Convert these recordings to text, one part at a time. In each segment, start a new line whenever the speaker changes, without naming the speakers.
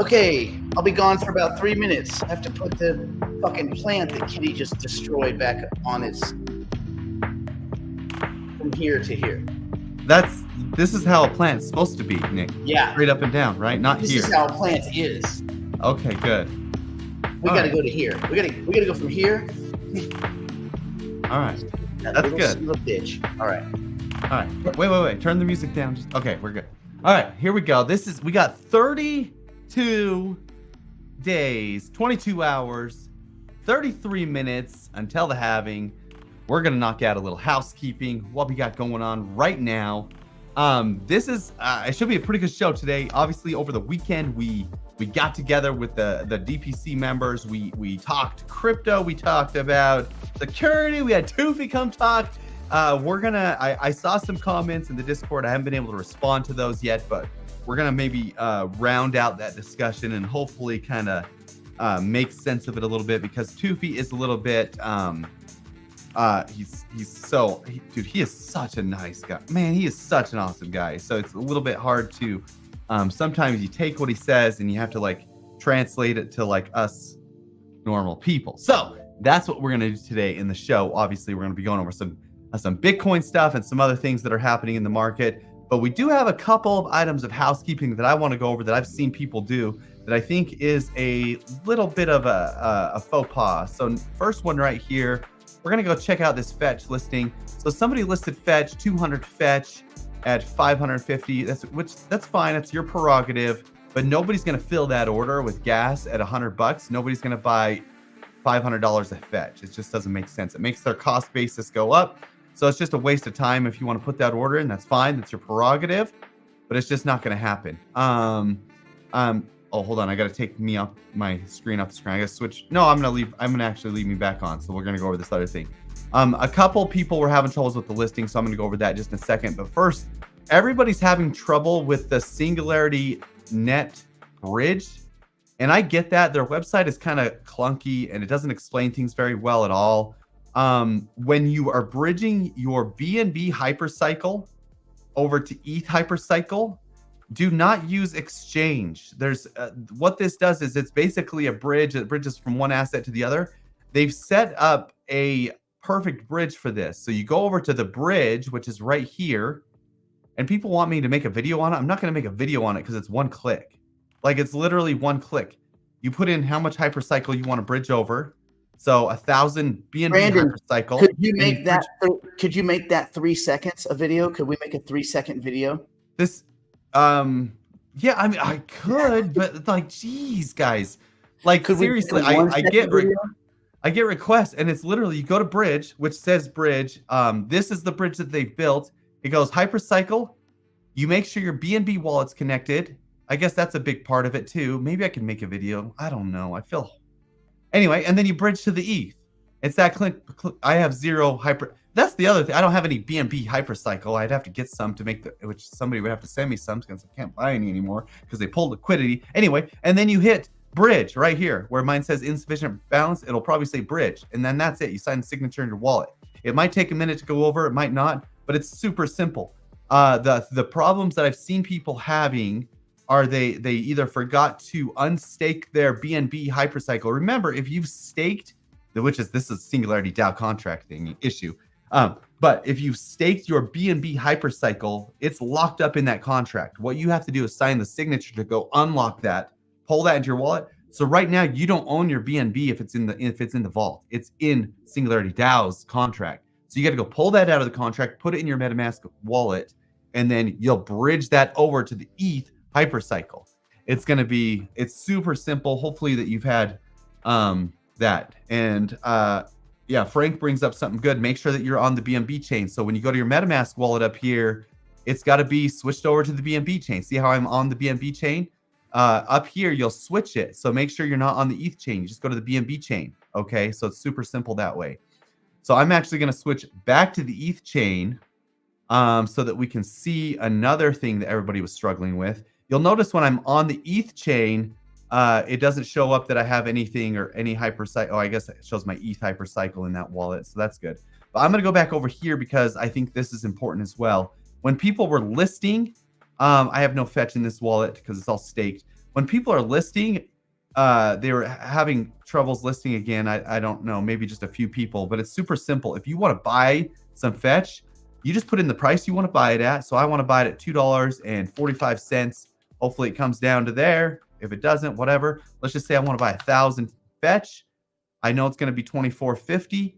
Okay, I'll be gone for about 3 minutes. I have to put the fucking plant that Kitty just destroyed back on its from here to here.
This is how a plant's supposed to be, Nick.
Yeah.
Straight up and down, right? Not
This
here.
is how a plant is.
Okay, good.
We gotta go to here. We gotta go from here.
All right.
That
That's
little
good.
son of a bitch. All right.
All right. Wait. Turn the music down. Okay, we're good. All right, here we go. We got 32 days, 22 hours, 33 minutes until the halving. We're gonna knock out a little housekeeping. What we got going on right now. This is it should be a pretty good show today. Obviously, over the weekend we got together with the DPC members. We talked crypto. We talked about security. We had Toofy come talk. I saw some comments in the Discord. I haven't been able to respond to those yet, but we're gonna maybe round out that discussion and hopefully kind of make sense of it a little bit, because Toofy is a little bit dude, he is such a nice guy, man. He is such an awesome guy. So it's a little bit hard to sometimes you take what he says and you have to like translate it to like us normal people. So that's what we're gonna do today in the show. Obviously, we're gonna be going over some Bitcoin stuff and some other things that are happening in the market. But we do have a couple of items of housekeeping that I want to go over that I've seen people do that I think is a little bit of a faux pas. So first one right here, we're gonna go check out this fetch listing. So somebody listed fetch 200 fetch at 550. That's fine. It's your prerogative. But nobody's gonna fill that order with gas at $100. Nobody's gonna buy $500 a fetch. It just doesn't make sense. It makes their cost basis go up. So it's just a waste of time. If you want to put that order in, that's fine. That's your prerogative. But it's just not going to happen. Oh, hold on. I got to take me off my screen off the screen. I got to switch. No, I'm going to actually leave me back on. So we're going to go over this other thing. A couple people were having troubles with the listing, so I'm going to go over that just in a second. But first, everybody's having trouble with the Singularity Net bridge. And I get that. Their website is kind of clunky and it doesn't explain things very well at all. When you are bridging your BNB hypercycle over to ETH hypercycle, do not use exchange. There's what this does is it's basically a bridge that bridges from one asset to the other. They've set up a perfect bridge for this. So you go over to the bridge, which is right here, and people want me to make a video on it. I'm not going to make a video on it because it's one click. Like, it's literally one click. You put in how much hypercycle you want to bridge over. So 1,000 BNB
Brandon,
hypercycle.
Could you make that? Could you make that 3 seconds a video? Could we make a 3-second video?
This, yeah, I mean, I could, but like, geez, guys, like, seriously, I get requests, and it's literally, you go to bridge, which says bridge. This is the bridge that they've built. It goes hypercycle. You make sure your BNB wallet's connected. I guess that's a big part of it too. Maybe I can make a video. I don't know. Anyway, and then you bridge to the ETH. It's that click. I have zero hyper. That's the other thing. I don't have any BNB hypercycle. I'd have to get some to make which somebody would have to send me some because I can't buy any anymore because they pulled liquidity. Anyway, and then you hit bridge right here where mine says insufficient balance. It'll probably say bridge. And then that's it. You sign the signature in your wallet. It might take a minute to go over. It might not, but it's super simple. The problems that I've seen people having are they either forgot to unstake their BNB hypercycle. Remember, if you've staked, this is Singularity DAO contract issue. But if you've staked your BNB hypercycle, it's locked up in that contract. What you have to do is sign the signature to go unlock that, pull that into your wallet. So right now you don't own your BNB if it's in the vault. It's in Singularity DAO's contract. So you got to go pull that out of the contract, put it in your MetaMask wallet, and then you'll bridge that over to the ETH hypercycle. It's super simple. Hopefully that you've had that. And yeah, Frank brings up something good. Make sure that you're on the BNB chain. So when you go to your MetaMask wallet up here, it's got to be switched over to the BNB chain. See how I'm on the BNB chain? Up here, you'll switch it. So make sure you're not on the ETH chain. You just go to the BNB chain. Okay, so it's super simple that way. So I'm actually going to switch back to the ETH chain so that we can see another thing that everybody was struggling with. You'll notice when I'm on the ETH chain, it doesn't show up that I have anything or any hypercycle. Oh, I guess it shows my ETH hypercycle in that wallet. So that's good. But I'm going to go back over here because I think this is important as well. When people were listing, I have no fetch in this wallet because it's all staked. when people are listing, they were having troubles listing again. I don't know, maybe just a few people, but it's super simple. If you want to buy some fetch, you just put in the price you want to buy it at. So I want to buy it at $2.45. Hopefully it comes down to there. If it doesn't, whatever. Let's just say I want to buy 1,000 fetch. I know it's going to be $24.50.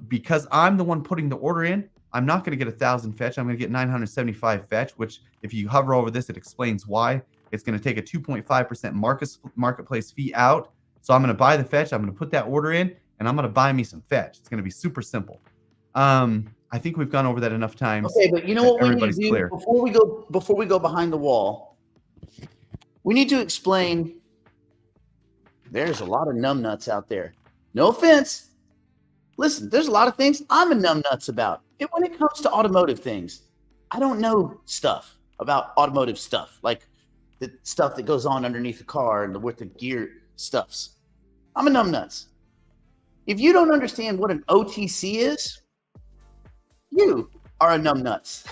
Because I'm the one putting the order in, I'm not going to get 1,000 fetch. I'm going to get 975 fetch, which if you hover over this, it explains why. It's going to take a 2.5% marketplace fee out. So I'm going to buy the fetch. I'm going to put that order in, and I'm going to buy me some fetch. It's going to be super simple. I think we've gone over that enough times.
Okay, but you know what we need to do
clear.
before we go behind the wall? We need to explain. There's a lot of numbnuts out there. No offense. Listen, there's a lot of things I'm a numbnuts about. And when it comes to automotive things, I don't know stuff about automotive stuff, like the stuff that goes on underneath the car and with the gear stuffs. I'm a numbnuts. If you don't understand what an OTC is, you are a numbnuts.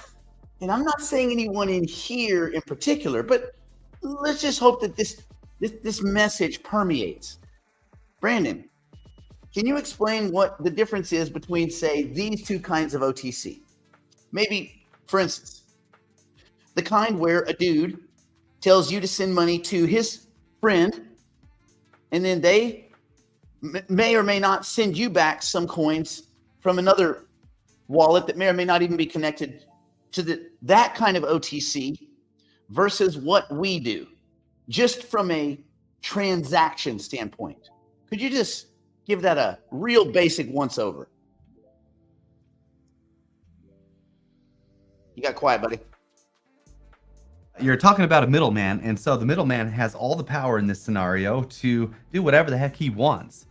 And I'm not saying anyone in here in particular, but let's just hope that this message permeates. Brandon, can you explain what the difference is between, say, these two kinds of OTC? Maybe, for instance, the kind where a dude tells you to send money to his friend, and then they may or may not send you back some coins from another wallet that may or may not even be connected to that kind of OTC versus what we do, just from a transaction standpoint. Could you just give that a real basic once over? You got quiet, buddy.
You're talking about a middleman, and so the middleman has all the power in this scenario to do whatever the heck he wants.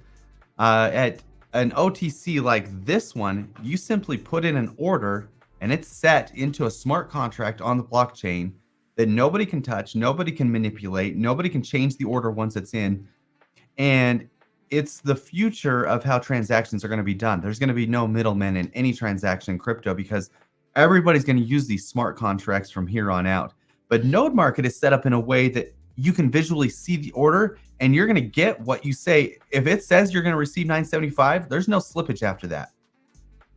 At an OTC like this one, you simply put in an order, and it's set into a smart contract on the blockchain that nobody can touch, nobody can manipulate, nobody can change the order once it's in. And it's the future of how transactions are going to be done. There's going to be no middlemen in any transaction in crypto because everybody's going to use these smart contracts from here on out. But Node Market is set up in a way that you can visually see the order and you're going to get what you say. If it says you're going to receive 975, there's no slippage after that.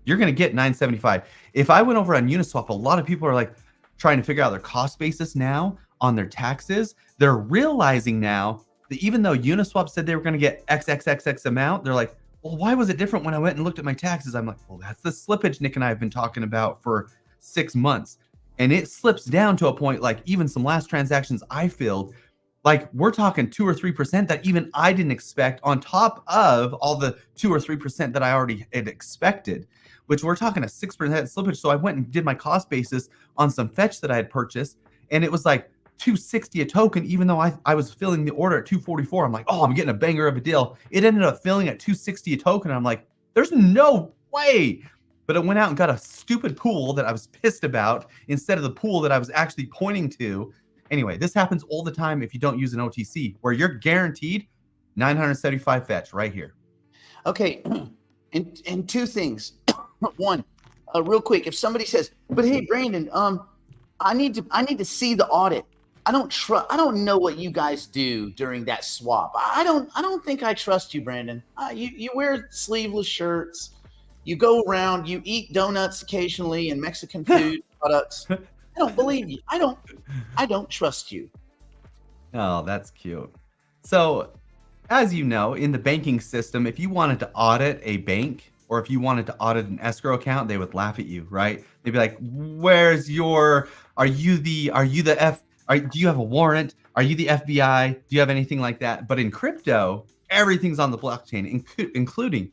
You're going to get 975. If I went over on Uniswap, a lot of people are like trying to figure out their cost basis now on their taxes. They're realizing now that even though Uniswap said they were going to get XXXX amount, they're like, well, why was it different when I went and looked at my taxes? I'm like, well, that's the slippage Nick and I have been talking about for 6 months. And it slips down to a point like even some last transactions I filled, like we're talking 2 or 3% that even I didn't expect on top of all the 2 or 3% that I already had expected, which we're talking a 6% slippage. So I went and did my cost basis on some fetch that I had purchased. And it was like $260 a token, even though I was filling the order at $244. I'm like, oh, I'm getting a banger of a deal. It ended up filling at $260 a token. I'm like, there's no way. But it went out and got a stupid pool that I was pissed about instead of the pool that I was actually pointing to. Anyway, this happens all the time if you don't use an OTC, where you're guaranteed 975 fetch right here.
Okay, and two things. One, real quick, if somebody says, "But hey, Brandon, I need to see the audit. I don't know what you guys do during that swap. I don't think I trust you, Brandon. You wear sleeveless shirts. You go around, you eat donuts occasionally and Mexican food products. I don't believe you. I don't trust you."
Oh, that's cute. So, as you know, in the banking system, if you wanted to audit a bank or if you wanted to audit an escrow account, they would laugh at you, right? They'd be like, do you have a warrant? Are you the FBI? Do you have anything like that? But in crypto, everything's on the blockchain, including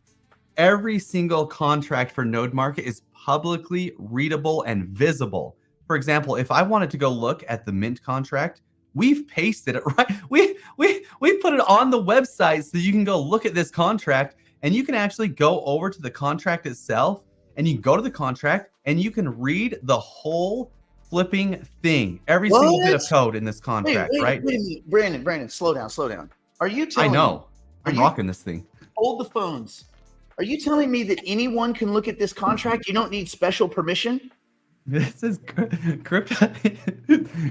every single contract for Node Market is publicly readable and visible. For example, if I wanted to go look at the Mint contract, we've pasted it, right? We put it on the website so you can go look at this contract and you can actually go over to the contract itself and you go to the contract and you can read the whole flipping thing, every single bit of code in this contract, right?
Wait a minute. Brandon, slow down. Are you telling me?
I know. I'm rocking this thing.
Hold the phones. Are you telling me that anyone can look at this contract? You don't need special permission?
This is crypto.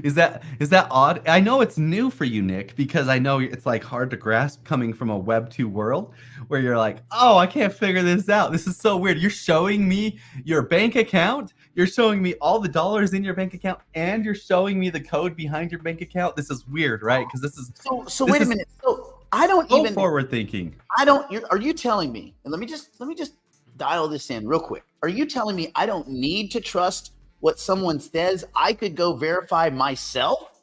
Is that odd? I know it's new for you, Nick, because I know it's like hard to grasp coming from a Web 2 world where you're like, oh, I can't figure this out. This is so weird. You're showing me your bank account. You're showing me all the dollars in your bank account, and you're showing me the code behind your bank account. This is weird, right? Because this is
so wait a minute. So I don't
so
even
forward thinking.
Are you telling me? And let me just dial this in real quick. Are you telling me I don't need to trust what someone says? I could go verify myself?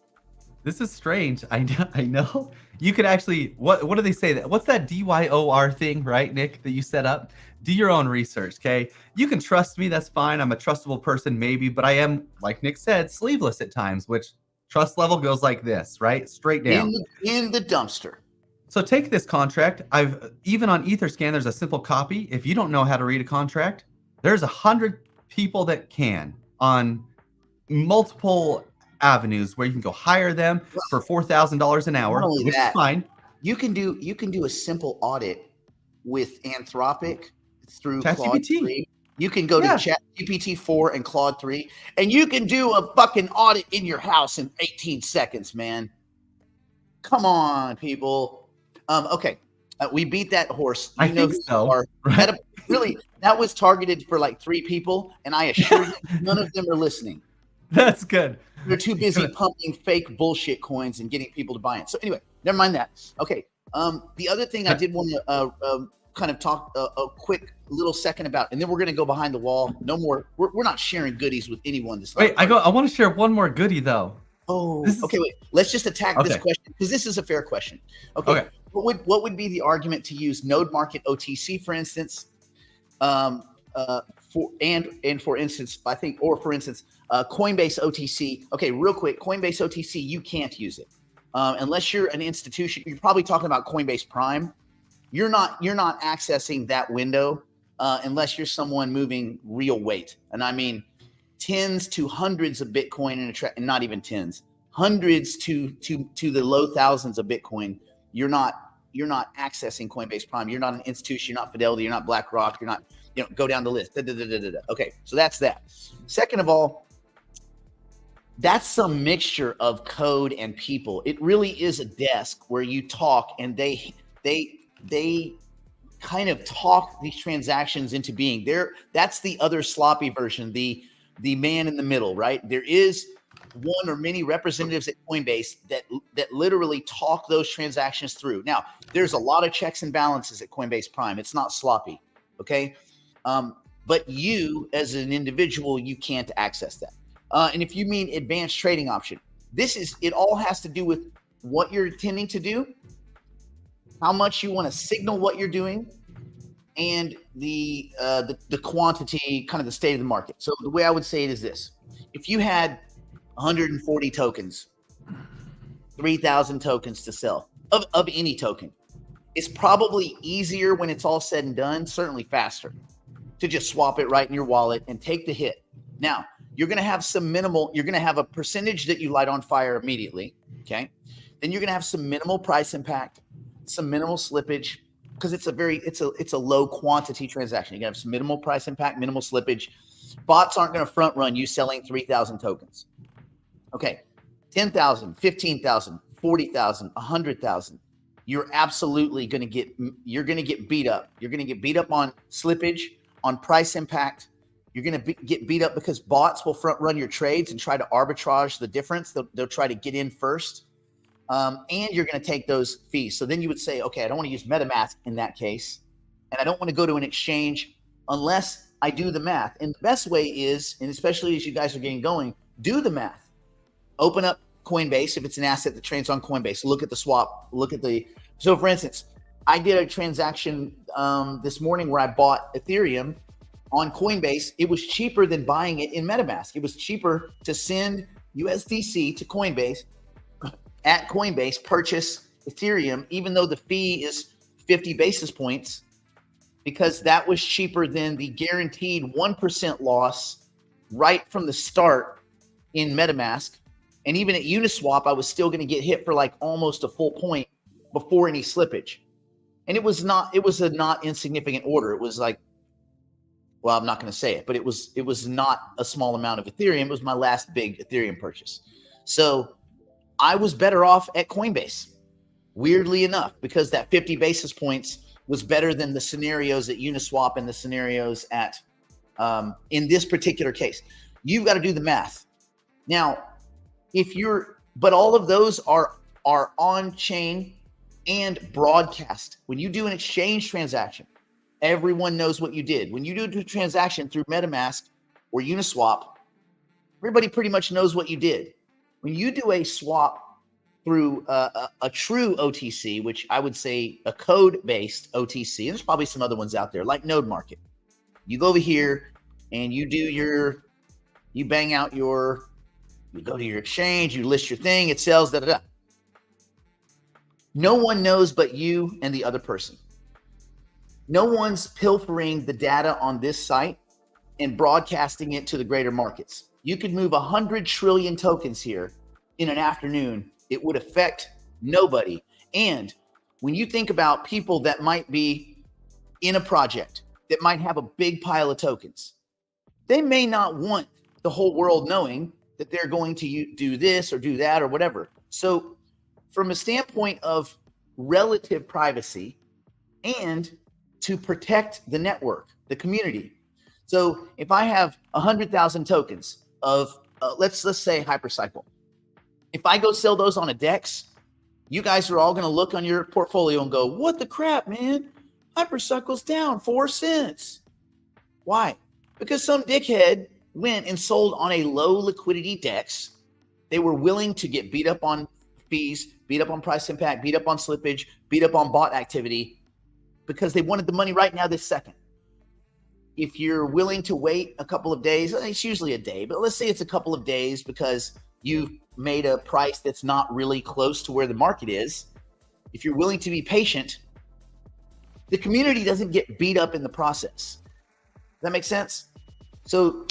This is strange. I know. I know. You could actually. What do they say? What's that DYOR thing, right, Nick? That you set up. Do your own research, okay? You can trust me. That's fine. I'm a trustable person, maybe, but I am, like Nick said, sleeveless at times. Which trust level goes like this, right? Straight down.
In the dumpster.
So take this contract. Even on Etherscan, there's a simple copy. If you don't know how to read a contract, there's 100 people that can on multiple avenues where you can go hire them for $4,000 an hour, which is fine.
You can do a simple audit with Anthropic through Claude 3. You can go to ChatGPT 4 and Claude 3, and you can do a fucking audit in your house in 18 seconds, man. Come on, people. Okay, we beat that horse.
I think so. Right?
That was targeted for like 3 people, and I assure you, none of them are listening.
That's good.
They're too busy pumping fake bullshit coins and getting people to buy it. So anyway, never mind that. Okay. The other thing I did want to kind of talk a quick little second about, and then we're going to go behind the wall. No more. We're not sharing goodies with anyone.
Wait, I want to share one more goodie though.
Oh, okay. Wait. Let's just attack this question because this is a fair question. Okay. What would be the argument to use node market OTC, for instance? For instance, Coinbase OTC. Okay, real quick, Coinbase OTC, you can't use it unless you're an institution. You're probably talking about Coinbase Prime. You're not accessing that window unless you're someone moving real weight, and I mean tens to hundreds of Bitcoin and not even tens, hundreds to the low thousands of Bitcoin. You're not accessing Coinbase Prime. You're not an institution. You're not Fidelity. You're not BlackRock. You're not. Go down the list. Okay, so that's that. Second of all, that's some mixture of code and people. It really is a desk where you talk, and they kind of talk these transactions into being. That's the other sloppy version, the man in the middle, right? There is one or many representatives at Coinbase that literally talk those transactions through. Now, there's a lot of checks and balances at Coinbase Prime. It's not sloppy, okay? But you, as an individual, you can't access that. And if you mean advanced trading option, it all has to do with what you're intending to do, how much you want to signal what you're doing, and the quantity, kind of the state of the market. So the way I would say it is this: if you had 140 tokens, 3,000 tokens to sell of any token, it's probably easier when it's all said and done, certainly faster, to just swap it right in your wallet and take the hit. Now, you're going to have you're going to have a percentage that you light on fire immediately. Okay. Then you're going to have some minimal price impact, some minimal slippage, because it's a low quantity transaction. You're going to have some minimal price impact, minimal slippage. Bots aren't going to front run you selling 3,000 tokens. Okay. 10,000, 15,000, 40,000, 100,000. You're absolutely going to get beat up. You're going to get beat up on slippage, on price impact. You're going to get beat up because bots will front run your trades and try to arbitrage the difference. They'll try to get in first. And you're going to take those fees. So then you would say, okay, I don't want to use MetaMask in that case. And I don't want to go to an exchange unless I do the math. And the best way is, and especially as you guys are getting going, do the math. Open up Coinbase if it's an asset that trades on Coinbase. Look at the swap. So for instance, I did a transaction this morning where I bought Ethereum on Coinbase. It was cheaper than buying it in MetaMask. It was cheaper to send USDC to Coinbase, at Coinbase, purchase Ethereum, even though the fee is 50 basis points, because that was cheaper than the guaranteed 1% loss right from the start in MetaMask. And even at Uniswap, I was still going to get hit for like almost a full point before any slippage. And it was a not insignificant order. It was like Well, I'm not going to say it, but it was not a small amount of Ethereum. It was my last big Ethereum purchase. So I was better off at Coinbase, weirdly enough, because that 50 basis points was better than the scenarios at Uniswap and the scenarios at in this particular case. You've got to do the math. Now, but all of those are on chain and broadcast. When you do an exchange transaction, everyone knows what you did. When you do a transaction through MetaMask or Uniswap, everybody pretty much knows what you did. When you do a swap through a true OTC, which I would say a code-based OTC, and there's probably some other ones out there like Node Market. You go over here and you bang out you go to your exchange, you list your thing, it sells, da da da. No one knows but you and the other person. No one's pilfering the data on this site and broadcasting it to the greater markets. You could move 100 trillion tokens here in an afternoon. It would affect nobody. And when you think about people that might be in a project that might have a big pile of tokens, they may not want the whole world knowing that they're going to do this or do that or whatever. So from a standpoint of relative privacy and to protect the network, the community. So if I have 100,000 tokens of, let's say Hypercycle, if I go sell those on a DEX, you guys are all going to look on your portfolio and go, what the crap, man? Hypercycle's down 4 cents. Why? Because some dickhead went and sold on a low liquidity DEX. They were willing to get beat up on fees, beat up on price impact, beat up on slippage, beat up on bot activity, because they wanted the money right now this second. If you're willing to wait a couple of days, it's usually a day, but let's say it's a couple of days because you've made a price that's not really close to where the market is. If you're willing to be patient, the community doesn't get beat up in the process. Does that make sense? So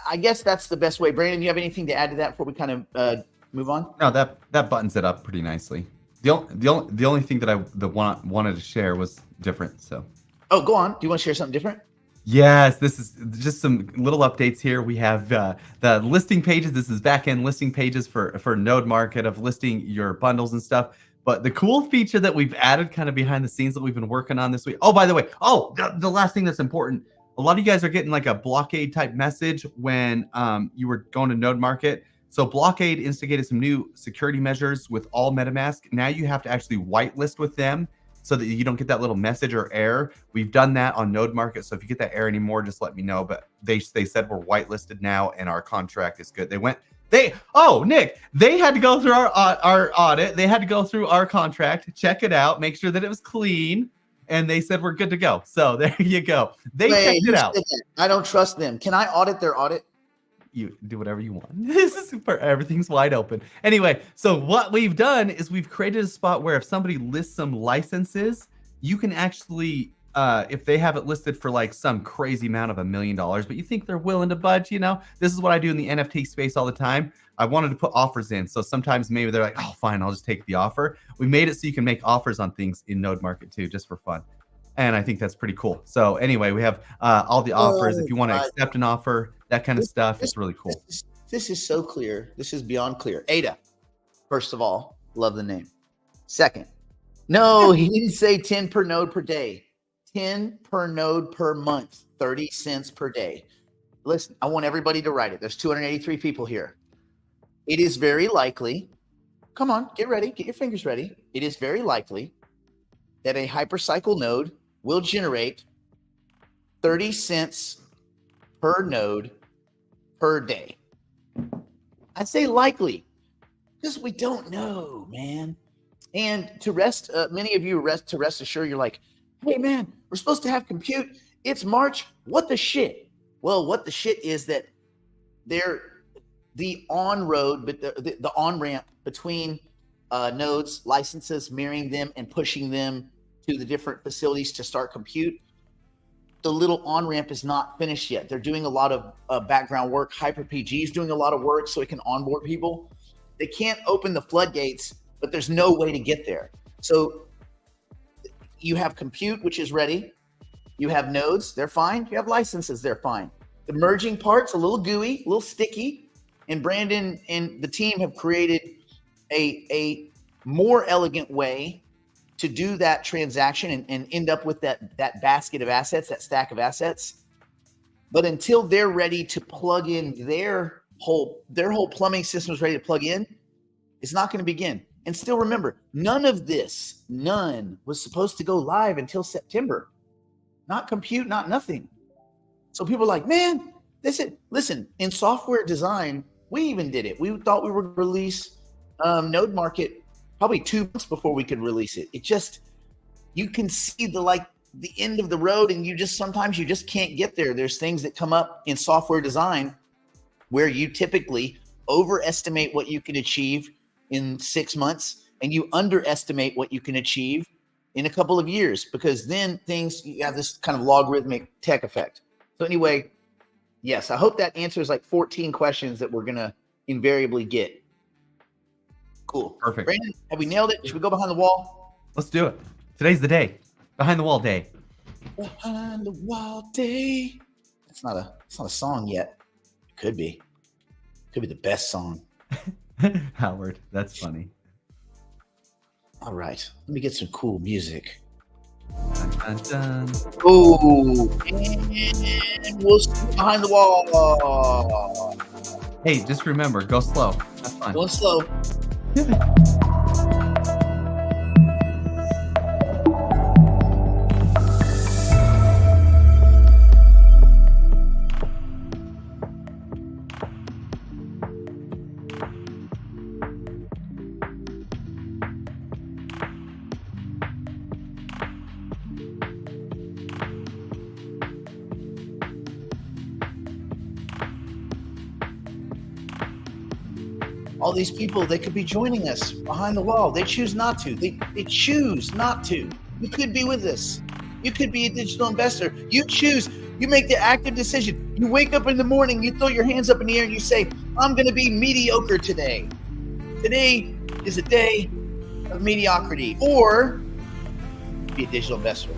I guess that's the best way. Brandon, you have anything to add to that before we kind of move on?
No, that buttons it up pretty nicely. The only thing that I wanted to share was different. So.
Oh, go on. Do you want to share something different?
Yes, this is just some little updates here. We have the listing pages. This is back-end listing pages for Node Market of listing your bundles and stuff. But the cool feature that we've added kind of behind the scenes that we've been working on this week. Oh, by the way, the last thing that's important. A lot of you guys are getting like a blockade type message when you were going to Node Market. So Blockade instigated some new security measures with all MetaMask. Now you have to actually whitelist with them so that you don't get that little message or error. We've done that on Node Market. So if you get that error anymore, just let me know. But they said we're whitelisted now and our contract is good. Nick, they had to go through our audit. They had to go through our contract, check it out, make sure that it was clean. And they said, we're good to go. So there you go. They checked it out.
I don't trust them. Can I audit their audit?
You do whatever you want. This is super, everything's wide open. Anyway, so what we've done is we've created a spot where if somebody lists some licenses, you can actually, if they have it listed for like some crazy amount of $1 million, but you think they're willing to budge, this is what I do in the NFT space all the time. I wanted to put offers in. So sometimes maybe they're like, oh, fine, I'll just take the offer. We made it so you can make offers on things in Node Market too, just for fun. And I think that's pretty cool. So anyway, we have all the offers. If you want to accept an offer, that kind of stuff, it's really cool.
This is so clear. This is beyond clear. Ada, first of all, love the name. Second, no, he didn't say 10 per node per day. 10 per node per month, 30 cents per day. Listen, I want everybody to write it. There's 283 people here. It is very likely, come on, get ready, get your fingers ready. It is very likely that a Hypercycle node will generate 30 cents per node per day. I say likely because we don't know, man. And to rest, many of you rest assured, you're like, hey, man, we're supposed to have compute. It's March. What the shit? Well, what the shit is that the on-road, but the on-ramp between nodes, licenses, mirroring them and pushing them to the different facilities to start compute. The little on-ramp is not finished yet. They're doing a lot of background work. HyperPG is doing a lot of work so it can onboard people. They can't open the floodgates, but there's no way to get there. So you have compute, which is ready. You have nodes, they're fine. You have licenses, they're fine. The merging part's a little gooey, a little sticky. And Brandon and the team have created a more elegant way to do that transaction and end up with that basket of assets, that stack of assets. But until they're ready to plug in their whole plumbing system is ready to plug in, it's not going to begin. And still remember, none was supposed to go live until September. Not compute, not nothing. So people are like, man, listen, in software design, we even did it. We thought we would release Node Market probably 2 months before we could release it. It just, you can see the end of the road, and sometimes you just can't get there. There's things that come up in software design where you typically overestimate what you can achieve in 6 months and you underestimate what you can achieve in a couple of years, because then you have this kind of logarithmic tech effect. So anyway, yes, I hope that answers like 14 questions that we're going to invariably get. Cool.
Perfect.
Brandon, have we nailed it? Should we go behind the wall?
Let's do it. Today's the day. Behind the wall day.
Behind the wall day. It's not a song yet. It could be. Could be the best song.
Howard, that's funny.
All right. Let me get some cool music.
Dun, dun, dun.
Oh, and we'll see behind the wall.
Hey, just remember, go slow. Have fun.
Going slow. All these people, they could be joining us behind the wall. They choose not to. They choose not to. You could be with us. You could be a digital investor. You choose. You make the active decision. You wake up in the morning, you throw your hands up in the air and you say, I'm going to be mediocre today. Today is a day of mediocrity. Or be a digital investor.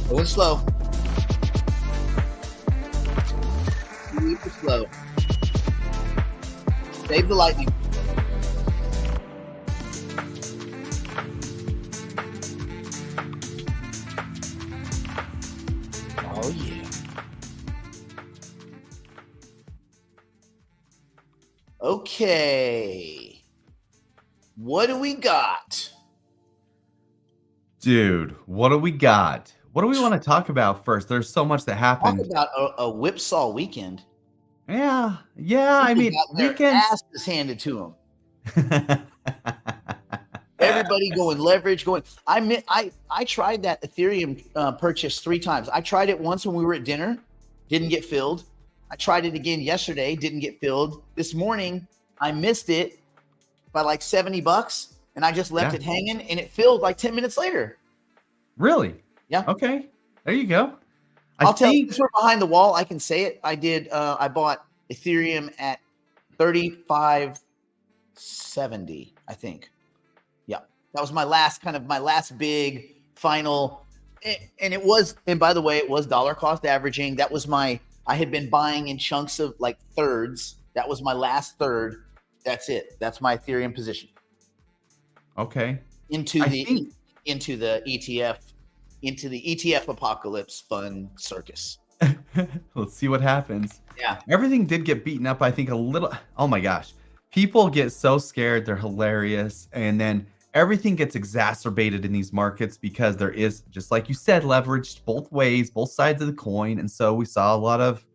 Going slow. Super slow. Save the lightning. Oh yeah. Okay. What do we got?
Dude, what do we got? What do we want to talk about first? There's so much that happened.
Talk about a whipsaw weekend.
Yeah. I mean,
weekends. Asses handed to them. Everybody going leverage, going. I tried that Ethereum purchase 3 times. I tried it once when we were at dinner, didn't get filled. I tried it again yesterday, didn't get filled. This morning, I missed it by like $70, and I just left it hanging, and it filled like 10 minutes later.
Really?
Yeah.
Okay. There you go.
I'll tell you, since we're behind the wall, I can say it. I did. I bought Ethereum at 35.70, I think. Yeah, that was my last big final, and it was. And by the way, it was dollar cost averaging. That was I had been buying in chunks of like thirds. That was my last third. That's it. That's my Ethereum position.
Okay.
Into the ETF apocalypse fun circus.
Let's see what happens.
Yeah.
Everything did get beaten up, I think, a little. Oh my gosh. People get so scared. They're hilarious. And then everything gets exacerbated in these markets because there is, just like you said, leveraged both ways, both sides of the coin. And so we saw a lot of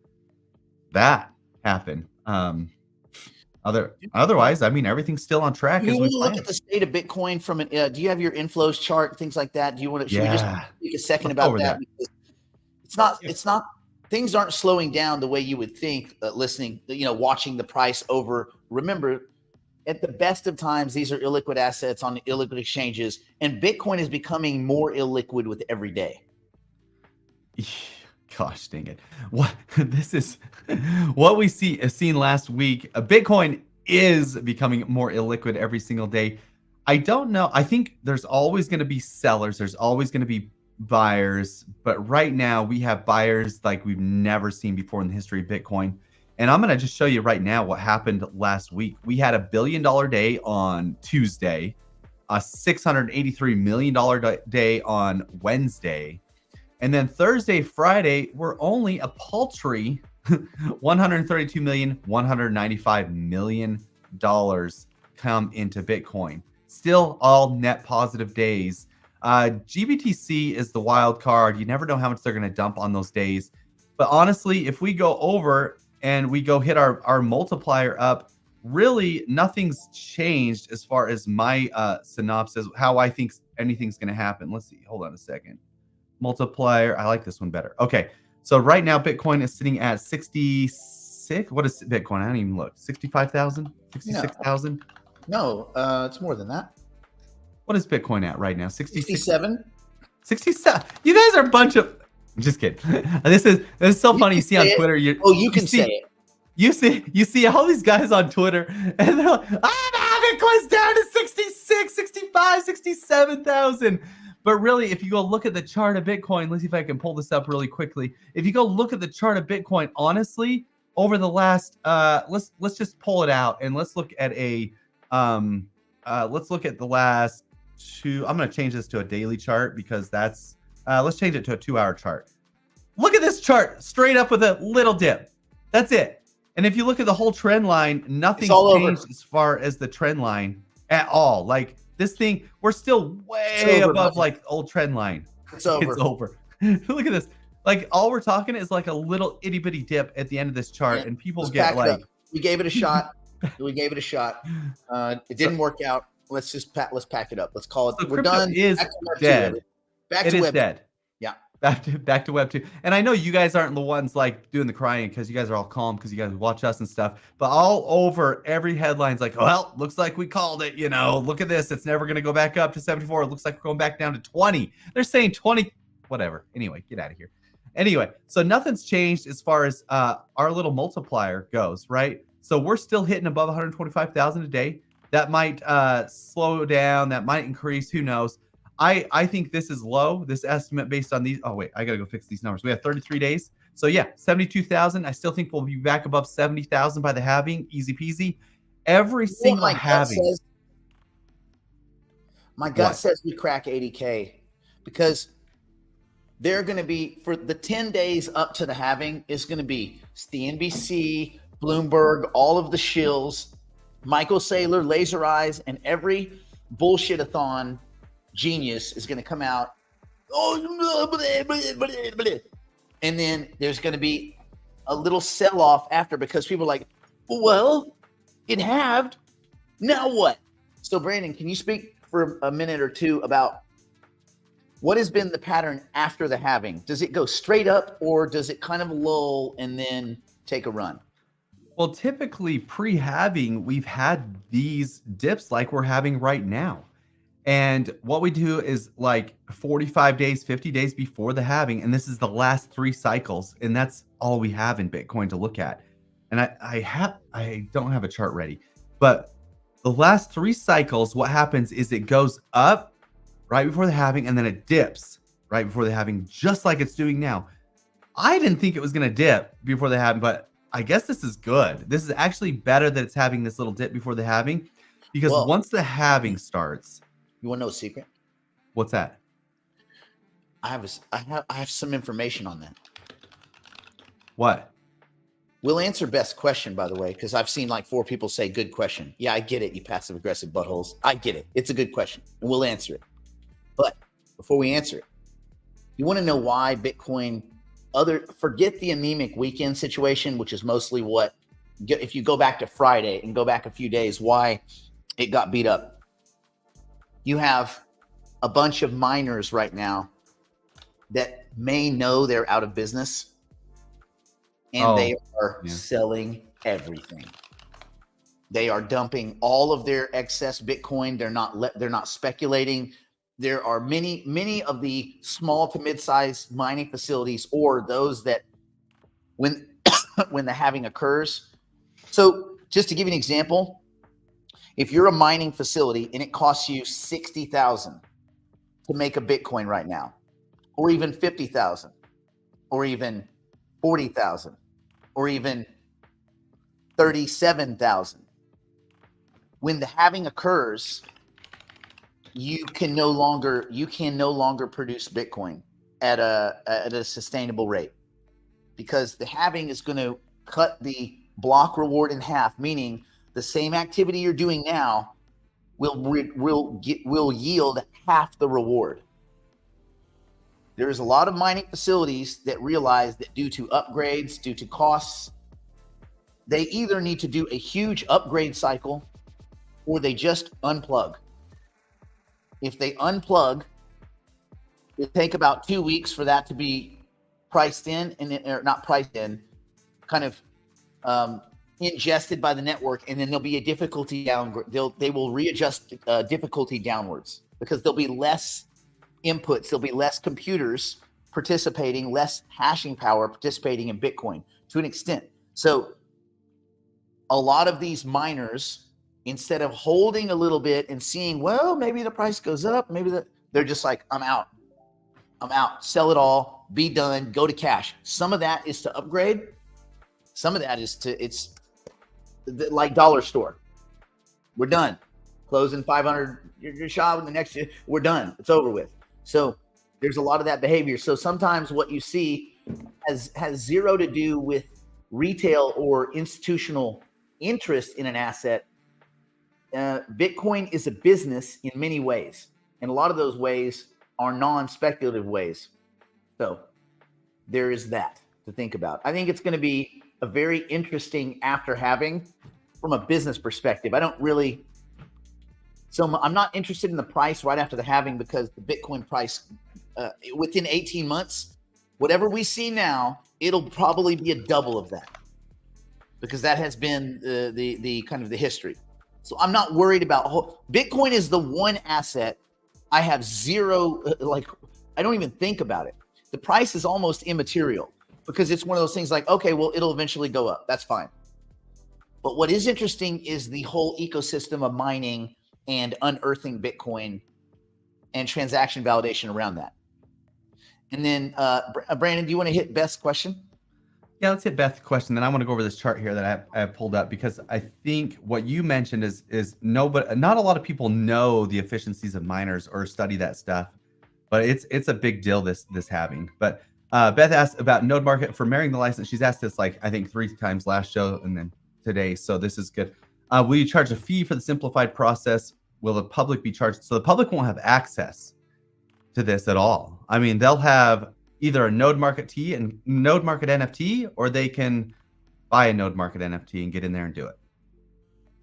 that happen. Otherwise, I mean, everything's still on track.
You want to look at the state of Bitcoin from do you have your inflows chart, things like that? Do you want to? Should we just take a second about that? It's not. Things aren't slowing down the way you would think. Watching the price over. Remember, at the best of times, these are illiquid assets on illiquid exchanges, and Bitcoin is becoming more illiquid with every day.
Gosh dang it. What this is what we seen last week. Bitcoin is becoming more illiquid every single day. I don't know. I think there's always going to be sellers. There's always going to be buyers. But right now we have buyers like we've never seen before in the history of Bitcoin. And I'm going to just show you right now what happened last week. We had $1 billion day on Tuesday, a $683 million day on Wednesday. And then Thursday, Friday, we're only a paltry $132,195 million come into Bitcoin. Still all net positive days. GBTC is the wild card. You never know how much they're going to dump on those days. But honestly, if we go over and we go hit our multiplier up, really nothing's changed as far as my synopsis, how I think anything's going to happen. Let's see. Hold on a second. Multiplier. I like this one better. Okay. So right now, Bitcoin is sitting at 66. What is Bitcoin? I don't even look. 65,000? 66,000?
No, it's more than that.
What is Bitcoin at right now?
67?
67. You guys are a bunch of... I'm just kidding. This is so funny. You see on Twitter. You
can say it.
You see all these guys on Twitter, and they're like, Bitcoin's down to 66, 65, 67,000. But really, if you go look at the chart of Bitcoin, let's see if I can pull this up really quickly. If you go look at the chart of Bitcoin, honestly, over the last, let's just pull it out and let's look at the last two. I'm going to change this to a daily chart because that's, let's change it to a 2-hour chart. Look at this chart straight up with a little dip. That's it. And if you look at the whole trend line, nothing's changed as far as the trend line at all. Like this thing, we're still way above like old trend line.
It's over.
It's over. Look at this. Like all we're talking is like a little itty bitty dip at the end of this chart, and people get like,
we gave it a shot. It didn't work out. Let's pack it up. Let's call it.
So
we're done.
Is dead.
Back to Web 2.
Dead.
Yeah.
Back to Web 2. And I know you guys aren't the ones like doing the crying because you guys are all calm because you guys watch us and stuff. But all over every headline's like, well, looks like we called it. You know, look at this. It's never going to go back up to 74. It looks like we're going back down to 20. They're saying 20. Whatever. Anyway, get out of here. Anyway, so nothing's changed as far as our little multiplier goes, right? So we're still hitting above 125,000 a day. That might slow down. That might increase. Who knows? I think this is low, this estimate based on these. Oh, wait, I got to go fix these numbers. We have 33 days. So, yeah, 72,000. I still think we'll be back above 70,000 by the halving. Easy peasy. Every single halving.
My gut says we crack 80K because they're going to be, for the 10 days up to the halving, is going to be CNBC, Bloomberg, all of the shills, Michael Saylor, Laser Eyes, and every bullshit-a-thon genius is going to come out. And then there's going to be a little sell-off after because people are like, well, it halved. Now what? So, Brandon, can you speak for a minute or two about what has been the pattern after the halving? Does it go straight up or does it kind of lull and then take a run?
Well, typically pre-halving, we've had these dips like we're having right now. And what we do is like 45 days, 50 days before the halving. And this is the last 3 cycles. And that's all we have in Bitcoin to look at. And I don't have a chart ready, but the last 3 cycles, what happens is it goes up right before the halving, and then it dips right before the halving, just like it's doing now. I didn't think it was going to dip before the halving, but I guess this is good. This is actually better that it's having this little dip before the halving, because once the halving starts,
you want to know a secret?
What's that?
I have some information on that.
What?
We'll answer best question, by the way, because I've seen like 4 people say good question. Yeah, I get it, you passive aggressive buttholes. I get it. It's a good question, and we'll answer it. But before we answer it, you want to know why Bitcoin, forget the anemic weekend situation, which is mostly what, if you go back to Friday and go back a few days, why it got beat up. You have a bunch of miners right now that may know they're out of business, and they are selling everything. They are dumping all of their excess Bitcoin. They're not speculating. There are many of the small to mid-sized mining facilities, or those that when when the halving occurs. So Just to give you an example, if you're a mining facility and it costs you $60,000 to make a Bitcoin right now, or even $50,000, or even $40,000, or even $37,000, when the halving occurs, you can no longer produce Bitcoin at a sustainable rate, because the halving is going to cut the block reward in half, meaning the same activity you're doing now will yield half the reward. There's a lot of mining facilities that realize that due to upgrades, due to costs, they either need to do a huge upgrade cycle or they just unplug. If they unplug, it take about 2 weeks for that to be priced in, or not priced in, kind of ingested by the network, and then there'll be a difficulty down. They will readjust difficulty downwards, because there'll be less inputs, there'll be less computers participating, less hashing power participating in Bitcoin to an extent. So a lot of these miners, instead of holding a little bit and seeing, well, maybe the price goes up, they're just like, I'm out, sell it all, be done, go to cash. Some of that is to upgrade. Some of that is it's like dollar store. We're done. Closing 500, your shop in the next year, we're done. It's over with. So there's a lot of that behavior. So sometimes what you see has zero to do with retail or institutional interest in an asset. Bitcoin is a business in many ways, and a lot of those ways are non-speculative ways. So there is that to think about. I think it's going to be a very interesting after halving from a business perspective. I'm not interested in the price right after the halving, because the Bitcoin price within 18 months, whatever we see now, it'll probably be a double of that, because that has been the kind of the history. So I'm not worried about Bitcoin. Is the one asset I have zero, I don't even think about it. The price is almost immaterial, because it's one of those things like, okay, well, it'll eventually go up. That's fine. But what is interesting is the whole ecosystem of mining and unearthing Bitcoin and transaction validation around that. And then, Brandon, do you want to hit Beth's question?
Yeah, let's hit Beth's question. Then I want to go over this chart here that I have pulled up, because I think what you mentioned is not a lot of people know the efficiencies of miners or study that stuff, but it's a big deal, this halving. But Beth asked about node market for marrying the license. She's asked this I think 3 times last show and then today, so this is good. Will you charge a fee for the simplified process? Will the public be charged? So the public won't have access to this at all. I mean, they'll have either a node market T and node market NFT, or they can buy a node market NFT and get in there and do it.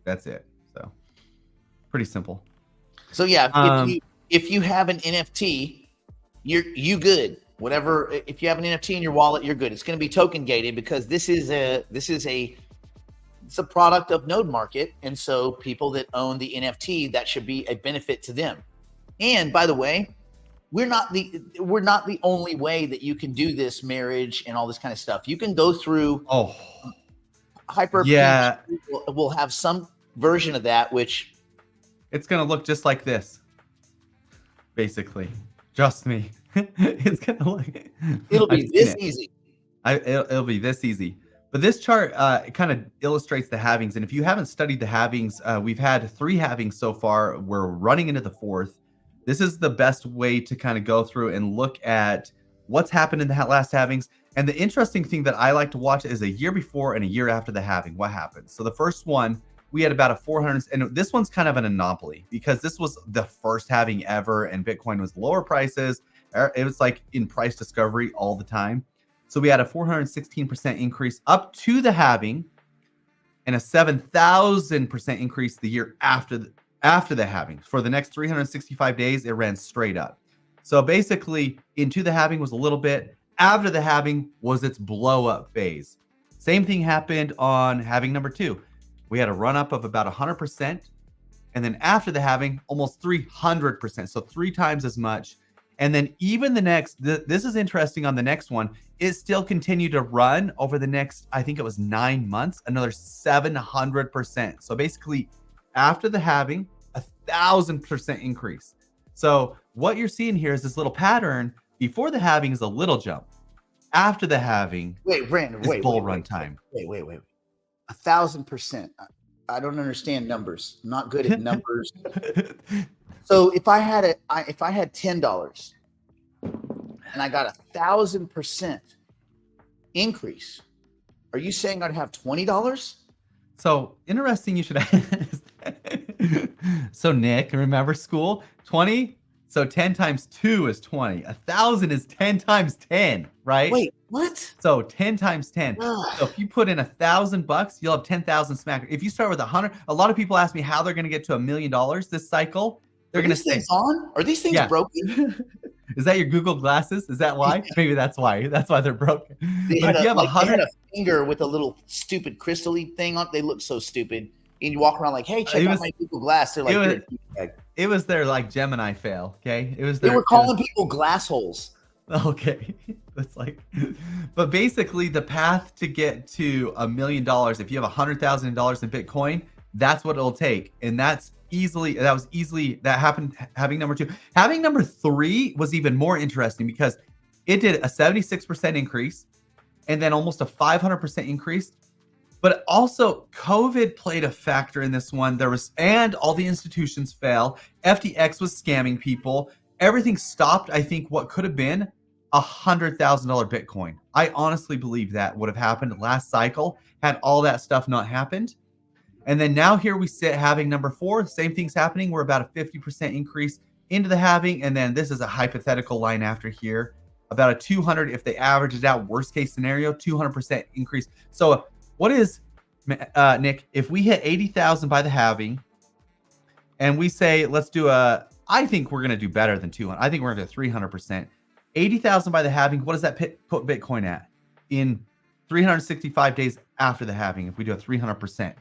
That's it. So pretty simple.
So yeah, if you have an NFT, you good. Whatever, if you have an NFT in your wallet, you're good. It's going to be token gated, because this is it's a product of node market, and so people that own the NFT, that should be a benefit to them. And by the way, we're not the only way that you can do this marriage and all this kind of stuff. You can go through Hyper.
Yeah,
we'll have some version of that, which
it's gonna look just like this, basically. Trust me, it's gonna look.
It'll be this easy.
It'll be this easy. But this chart kind of illustrates the halvings. And if you haven't studied the halvings, we've had 3 halvings so far. We're running into the 4th. This is the best way to kind of go through and look at what's happened in the last halvings. And the interesting thing that I like to watch is a year before and a year after the halving, what happened. So the first one, we had about a 400, and this one's kind of an anomaly, because this was the first halving ever, and Bitcoin was lower prices. It was like in price discovery all the time. So we had a 416% increase up to the halving, and a 7,000% increase the year after the halving. For the next 365 days, it ran straight up. So basically, into the halving was a little bit. After the halving was its blow up phase. Same thing happened on halving number 2. We had a run up of about 100%, and then after the halving, almost 300%. So 3 times as much. And then even the next, this is interesting on the next one, it still continued to run over the next, I think it was 9 months, another 700%. So basically, after the halving, 1,000% increase. So what you're seeing here is this little pattern. Before the halving is a little jump. After the halving,
wait, Brandon,
is bull run time.
Wait. 1,000%. I don't understand numbers. I'm not good at numbers. So if I had $10 and I got 1,000% increase, are you saying I'd have $20?
So interesting. You should ask. So Nick, remember school? 20. So 10 times 2 is 20. 1,000 is 10 times 10, right?
Wait, what?
So 10 times 10. So if you put in $1,000, you'll have 10,000 smackers. If you start with 100, a lot of people ask me how they're going to get to $1 million this cycle. They're going to say,
on? Are these things broken?
Is that your Google glasses? Is that why? Maybe that's why. That's why they're broken.
They
But if you have 100,
had a finger with a little stupid crystal-y thing on. They look so stupid. And you walk around like, hey, check out my Google Glass. They're like,
it was their like Gemini fail. Okay, it was.
They were calling people glass holes.
Okay, that's like, but basically the path to get to $1 million, if you have $100,000 in Bitcoin, that's what it'll take, and that happened. Having number 2, having number 3 was even more interesting because it did a 76% increase, and then almost a 500% increase. But also COVID played a factor in this one. And all the institutions fell. FTX was scamming people. Everything stopped. I think what could have been $100,000 Bitcoin. I honestly believe that would have happened last cycle had all that stuff not happened. And then now here we sit having number 4. Same thing's happening. We're about a 50% increase into the halving. And then this is a hypothetical line after here. About a 200, if they average it out, worst case scenario, 200% increase. So what is, Nick, if we hit 80,000 by the halving and we say, let's do I think we're going to do better than 200. I think we're going to do 300%. 80,000 by the halving, what does that put Bitcoin at in 365 days after the halving if we do a 300%?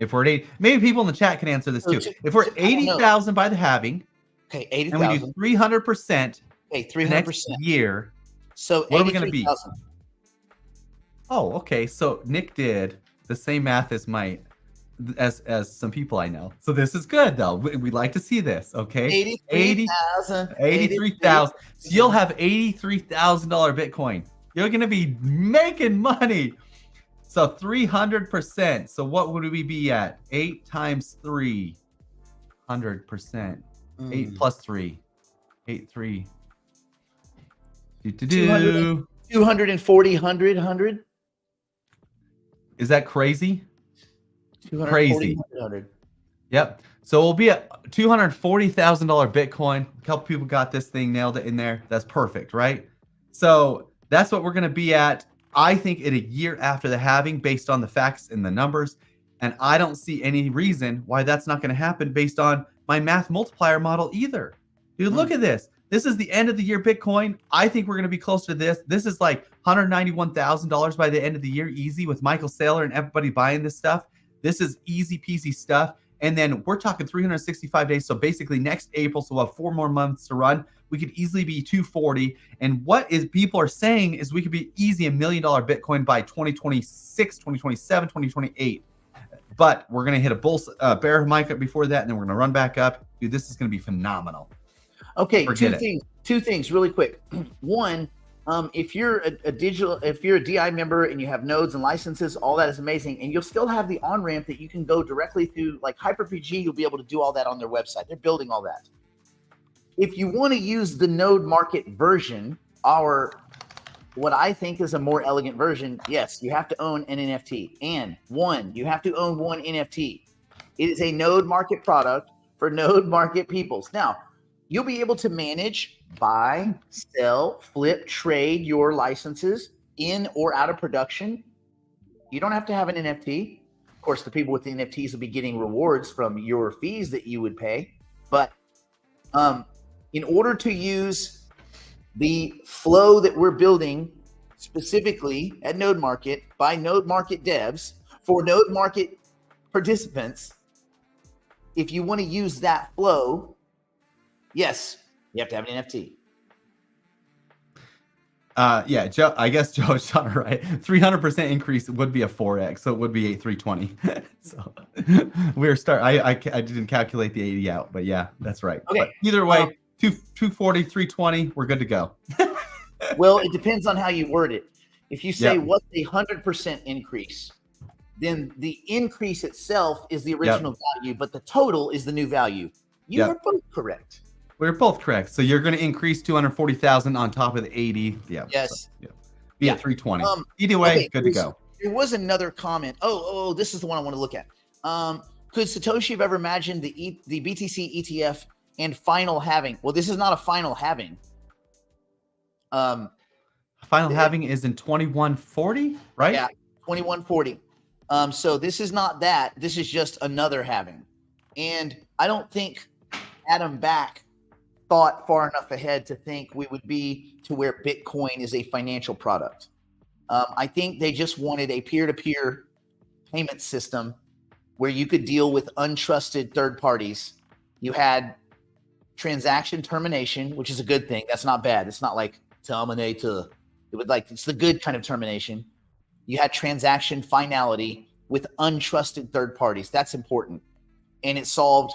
If we're at 80, maybe people in the chat can answer this too. If we're 80,000 by the halving,
okay, 80,000,
and we do 300%,
okay, 300%
next year,
so
what are we going to be? Oh, okay. So Nick did the same math as as some people I know. So this is good though. We like to see this. Okay.
83,000.
83,000. So you'll have $83,000 Bitcoin. You're going to be making money. So 300%. So what would we be at? 8 times 3. 100%. 8 plus 3. 8, 3.
240, 100.
Is that crazy?
Crazy.
Yep. So we'll be at $240,000 Bitcoin. A couple people got this thing nailed it in there. That's perfect, right? So that's what we're going to be at, I think, in a year after the halving, based on the facts and the numbers. And I don't see any reason why that's not going to happen based on my math multiplier model either. Dude, look at this. This is the end of the year Bitcoin. I think we're going to be close to this. This is like $191,000 by the end of the year, easy, with Michael Saylor and everybody buying this stuff. This is easy peasy stuff. And then we're talking 365 days. So basically next April, so we'll have 4 more months to run. We could easily be 240. And what is people are saying is we could be easy $1 million Bitcoin by 2026, 2027, 2028. But we're going to hit a bear market before that, and then we're going to run back up. Dude, this is going to be phenomenal.
Okay, two things really quick. One, if you're a DI member and you have nodes and licenses, all that is amazing. And you'll still have the on-ramp that you can go directly through, like HyperPG, you'll be able to do all that on their website. They're building all that. If you want to use the node market version, what I think is a more elegant version, yes, you have to own an NFT. And you have to own one NFT. It is a node market product for node market peoples. Now, you'll be able to manage, buy, sell, flip, trade your licenses in or out of production. You don't have to have an NFT. Of course, the people with the NFTs will be getting rewards from your fees that you would pay. But in order to use the flow that we're building specifically at Node Market by Node Market devs for Node Market participants, if you want to use that flow, yes, you have to have an NFT.
Yeah, Joe. I guess Joe's not right. 300% increase would be a 4x, so it would be a 320. So we're start. I didn't calculate the 80 out, but yeah, that's right.
Okay.
But either way, 240, 320, we're good to go.
Well, it depends on how you word it. If you say
Yep.
what's a 100% increase, then the increase itself is the original value, but the total is the new value. You are both correct.
We're both correct. So you're going to increase 240,000 on top of the 80. Yeah.
Yes.
So, Be at 320. Either way,
okay,
good to go.
There was another comment. Oh, this is the one I want to look at. Could Satoshi have ever imagined the BTC ETF and final halving? Well, this is not a final halving.
Final halving is in 2140, right?
Yeah, 2140. So this is not that. This is just another halving. And I don't think Adam Back thought far enough ahead to think we would be to where Bitcoin is a financial product. I think they just wanted a peer-to-peer payment system where you could deal with untrusted third parties. You had transaction termination, which is a good thing. That's not bad. It's not like terminate. It's the good kind of termination. You had transaction finality with untrusted third parties. That's important. And it solved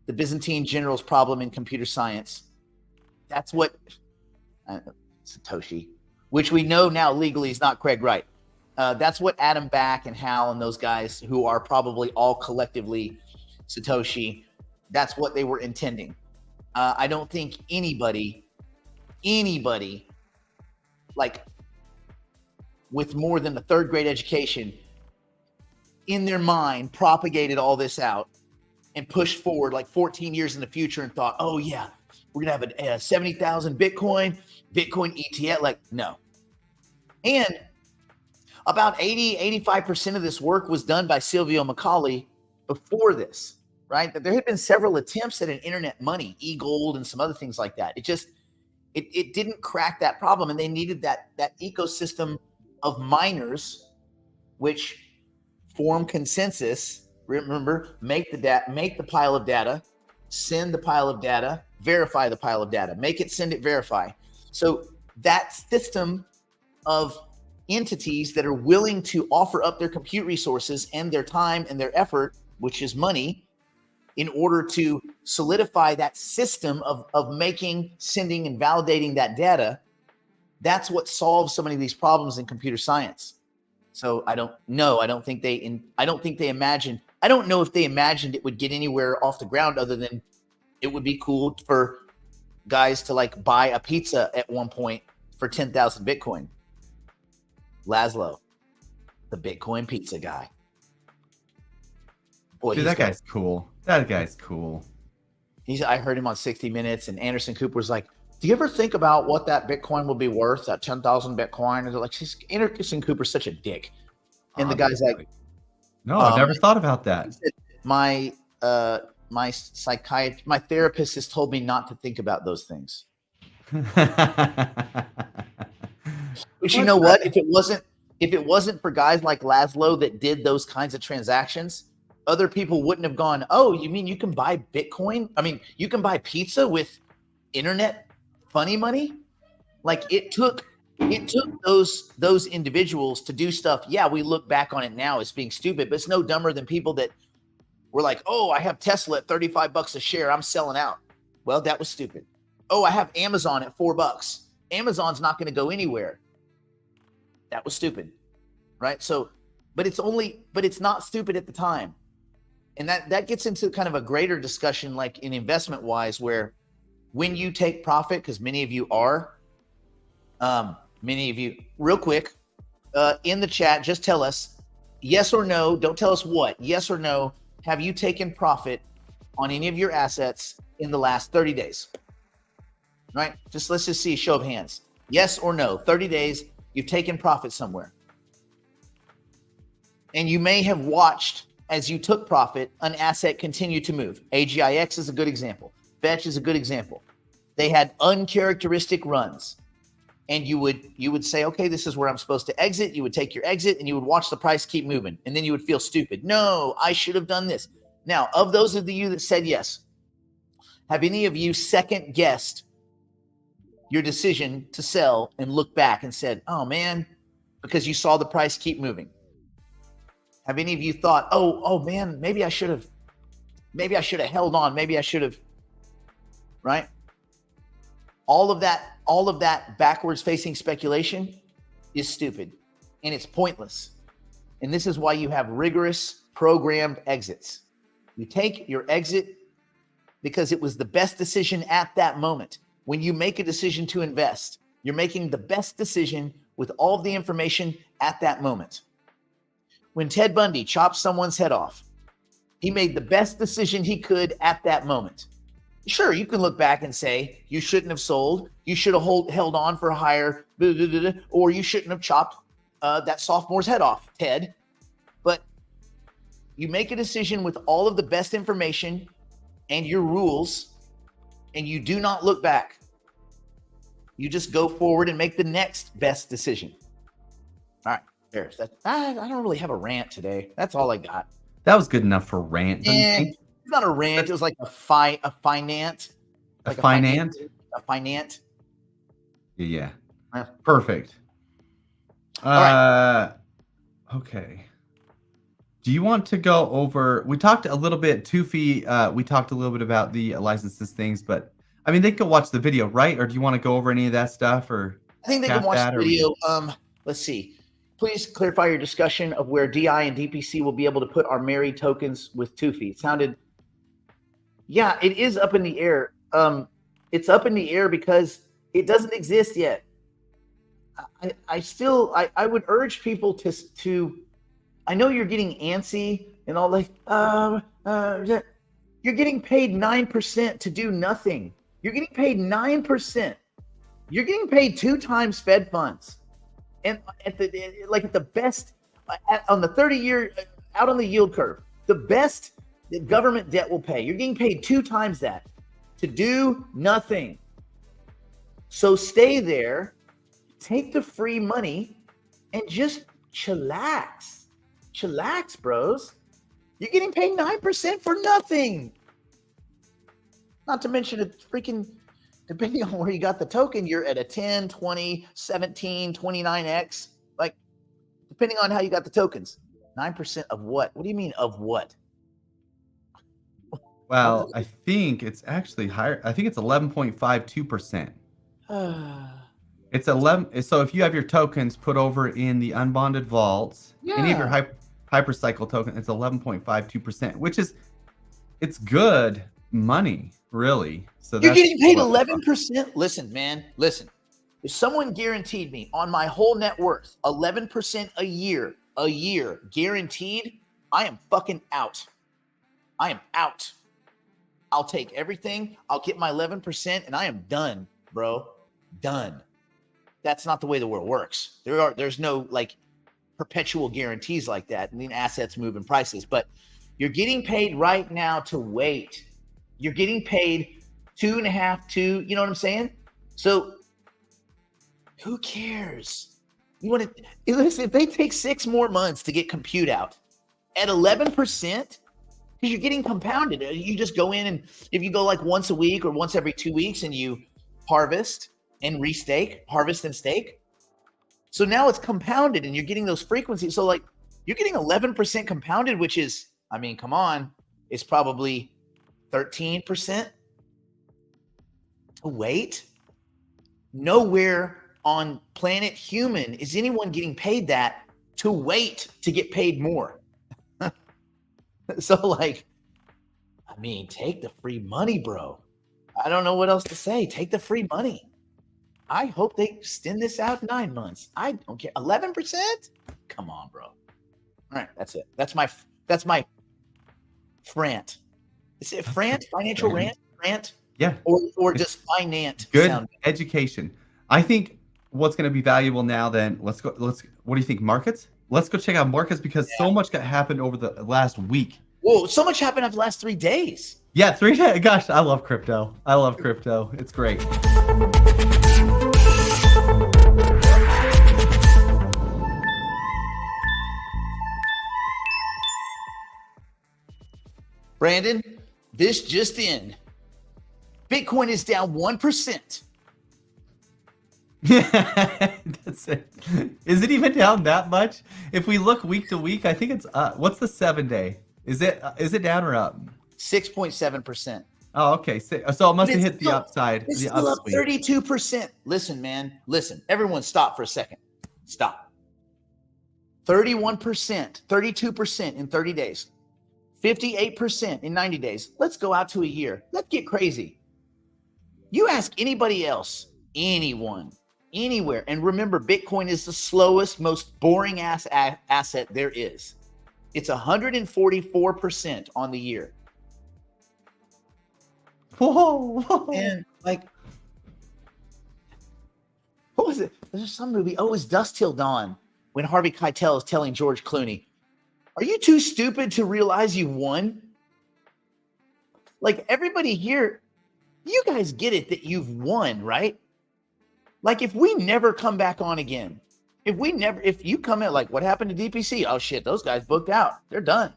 the Byzantine general's problem in computer science. That's what Satoshi, which we know now legally is not Craig Wright. That's what Adam Back and Hal and those guys who are probably all collectively Satoshi, that's what they were intending. I don't think anybody like with more than a third grade education in their mind propagated all this out and pushed forward like 14 years in the future and thought, oh yeah, we're gonna have a 70,000 Bitcoin ETF. Like, no. And about 85% of this work was done by Silvio Macaulay before this, right? That there had been several attempts at an internet money, e-gold and some other things like that. It didn't crack that problem, and they needed that ecosystem of miners, which form consensus. Remember, make the pile of data, send the pile of data, verify the pile of data, make it, send it, verify. So that system of entities that are willing to offer up their compute resources and their time and their effort, which is money, in order to solidify that system of making, sending, and validating that data, that's what solves so many of these problems in computer science. So I don't know. I don't think they imagined. I don't know if they imagined it would get anywhere off the ground other than it would be cool for guys to like buy a pizza at one point for 10,000 Bitcoin. Laszlo, the Bitcoin pizza guy. Boy,
dude, that guy's cool. That guy's cool.
I heard him on 60 Minutes, and Anderson Cooper was like, do you ever think about what that Bitcoin will be worth, that 10,000 Bitcoin? And they're like, Anderson Cooper's such a dick. And the guy's like,
no, I've never thought about that.
My therapist has told me not to think about those things. But you know what? If it wasn't for guys like Laszlo that did those kinds of transactions, other people wouldn't have gone, oh, you mean you can buy Bitcoin? I mean, you can buy pizza with internet funny money? Like it took those individuals to do stuff. Yeah, we look back on it now as being stupid, but it's no dumber than people that were like, oh, I have Tesla at $35 a share, I'm selling out. Well, that was stupid. Oh, I have Amazon at $4. Amazon's not going to go anywhere. That was stupid. Right? So, but it's not stupid at the time. And that gets into kind of a greater discussion, like in investment wise, where when you take profit, because many of you are, real quick, in the chat, just tell us yes or no. Don't tell us what. Yes or no. Have you taken profit on any of your assets in the last 30 days? Right? Let's just see a show of hands. Yes or no. 30 days, you've taken profit somewhere. And you may have watched as you took profit, an asset continue to move. AGIX is a good example. Fetch is a good example. They had uncharacteristic runs. And you would say, okay, this is where I'm supposed to exit. You would take your exit and you would watch the price keep moving. And then you would feel stupid. No, I should have done this. Now, of those of you that said yes, have any of you second guessed your decision to sell and look back and said, oh man, because you saw the price keep moving? Have any of you thought, oh man, maybe I should have held on. Maybe I should have, right? All of that backwards facing speculation is stupid and it's pointless. And this is why you have rigorous programmed exits. You take your exit because it was the best decision at that moment. When you make a decision to invest, you're making the best decision with all of the information at that moment. When Ted Bundy chopped someone's head off, he made the best decision he could at that moment. Sure, you can look back and say, you shouldn't have sold, you should have held on for a higher, or you shouldn't have chopped that sophomore's head off, Ted. But you make a decision with all of the best information and your rules, and you do not look back. You just go forward and make the next best decision. All right, there's that. I don't really have a rant today. That's all I got.
That was good enough for rant.
It's not a rant. It was like a finance.
Like a finance?
A finance.
Yeah. Perfect.
All right.
Okay. Do you want to go over? We talked a little bit, Toofy. We talked a little bit about the licenses things, but I mean, they can watch the video, right? Or do you want to go over any of that stuff? Or
I think they can watch the video. Let's see. Please clarify your discussion of where DI and DPC will be able to put our married tokens with Toofy. It sounded, yeah, it is up in the air. It's up in the air because it doesn't exist yet. I would urge people to. I know you're getting antsy and all like, you're getting paid 9% to do nothing. You're getting paid 9%. You're getting paid 2 times Fed funds. And at the best, on the 30-year, out on the yield curve, the best that government debt will pay. You're getting paid 2 times that to do nothing. So stay there, take the free money, and just chillax. Chillax, bros. You're getting paid 9% for nothing. Not to mention it's freaking, depending on where you got the token, you're at a 10, 20, 17, 29x. Like, depending on how you got the tokens. 9% of what? What do you mean of what?
Well, I think it's actually higher. I think it's 11.52%. It's 11. So if you have your tokens put over in the unbonded vaults, any of your hypercycle token, it's 11.52%, which is, it's good money, really. So
you're getting paid 11%. Listen, man, listen. If someone guaranteed me on my whole net worth 11% a year guaranteed, I am fucking out. I am out. I'll take everything. I'll get my 11%, and I am done, bro. Done. That's not the way the world works. There's no like perpetual guarantees like that. I mean, assets move in prices, but you're getting paid right now to wait. You're getting paid 2.5, you know what I'm saying? So who cares? You want to listen, if they take 6 more months to get compute out at 11%, because you're getting compounded. You just go in, and if you go like once a week or once every 2 weeks and you harvest and restake, harvest and stake. So now it's compounded and you're getting those frequencies. So like you're getting 11% compounded, which is, I mean, come on, it's probably 13% to wait. Nowhere on planet human is anyone getting paid that to wait to get paid more. So like, I mean, take the free money, bro. I don't know what else to say. Take the free money. I hope they extend this out 9 months. I don't care. 11%? Come on, bro. All right, that's it. That's my frant. Is it frant? Financial rant? Rant?
Yeah.
Or just finance?
Good education. I think what's going to be valuable now. Then let's go. What do you think? Markets? Let's go check out markets because so much happened over the last week.
Whoa, so much happened over the last 3 days.
Yeah, 3 days. Gosh, I love crypto. It's great.
Brandon, this just in. Bitcoin is down 1%.
That's it. Is it even down that much? If we look week to week, I think it's up. What's the 7-day? Is it down or up?
6.7%.
Oh, okay. So it must have hit the upside.
It's
the
still up
upswing.
32%. Listen, man. Listen. Everyone stop for a second. Stop. 31%, 32% in 30 days. 58% in 90 days. Let's go out to a year. Let's get crazy. You ask anybody else, anyone, anywhere, and remember, Bitcoin is the slowest, most boring asset there is. It's 144% on the year.
Whoa.
And like, what was it? There's some movie. Oh, it was Dusk Till Dawn when Harvey Keitel is telling George Clooney, "Are you too stupid to realize you won?" Like, everybody here, you guys get it that you've won, right? Like, if we never come back on again, if you come in like, what happened to DPC? Oh shit, those guys booked out. They're done.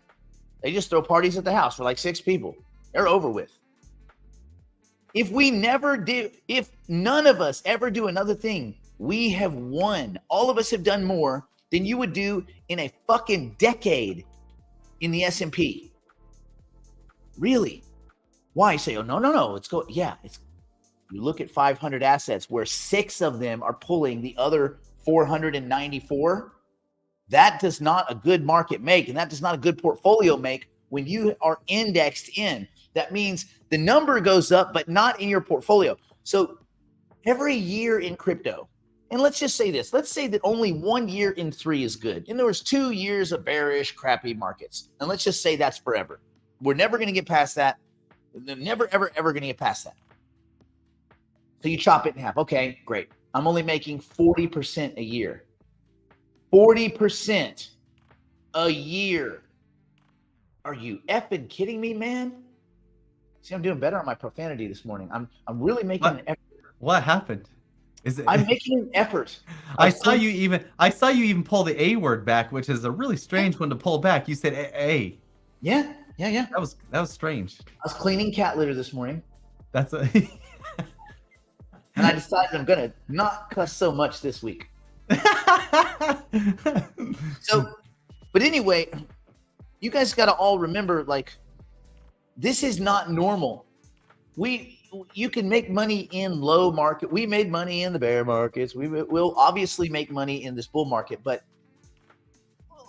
They just throw parties at the house for like 6 people. They're over with. If none of us ever do another thing, we have won. All of us have done more than you would do in a fucking decade in the S&P. Really? Why? You say, oh, no. Let's go. Yeah. You look at 500 assets where 6 of them are pulling the other 494. That does not a good market make, and that does not a good portfolio make when you are indexed in. That means the number goes up, but not in your portfolio. So every year in crypto, and let's just say this, let's say that only 1 year in 3 is good. And there was 2 years of bearish, crappy markets. And let's just say that's forever. We're never going to get past that. They're never, ever going to get past that. So you chop it in half. Okay, great. I'm only making 40% a year. 40% a year. Are you effing kidding me, man? See, I'm doing better on my profanity this morning. I'm really making an effort.
What happened?
I'm making an effort.
I saw you even pull the A word back, which is a really strange one to pull back. You said A.
Yeah.
That was strange.
I was cleaning cat litter this morning.
And
I decided I'm gonna not cuss so much this week. But anyway, you guys got to all remember, like, this is not normal. You can make money in low market. We made money in the bear markets. We'll obviously make money in this bull market, but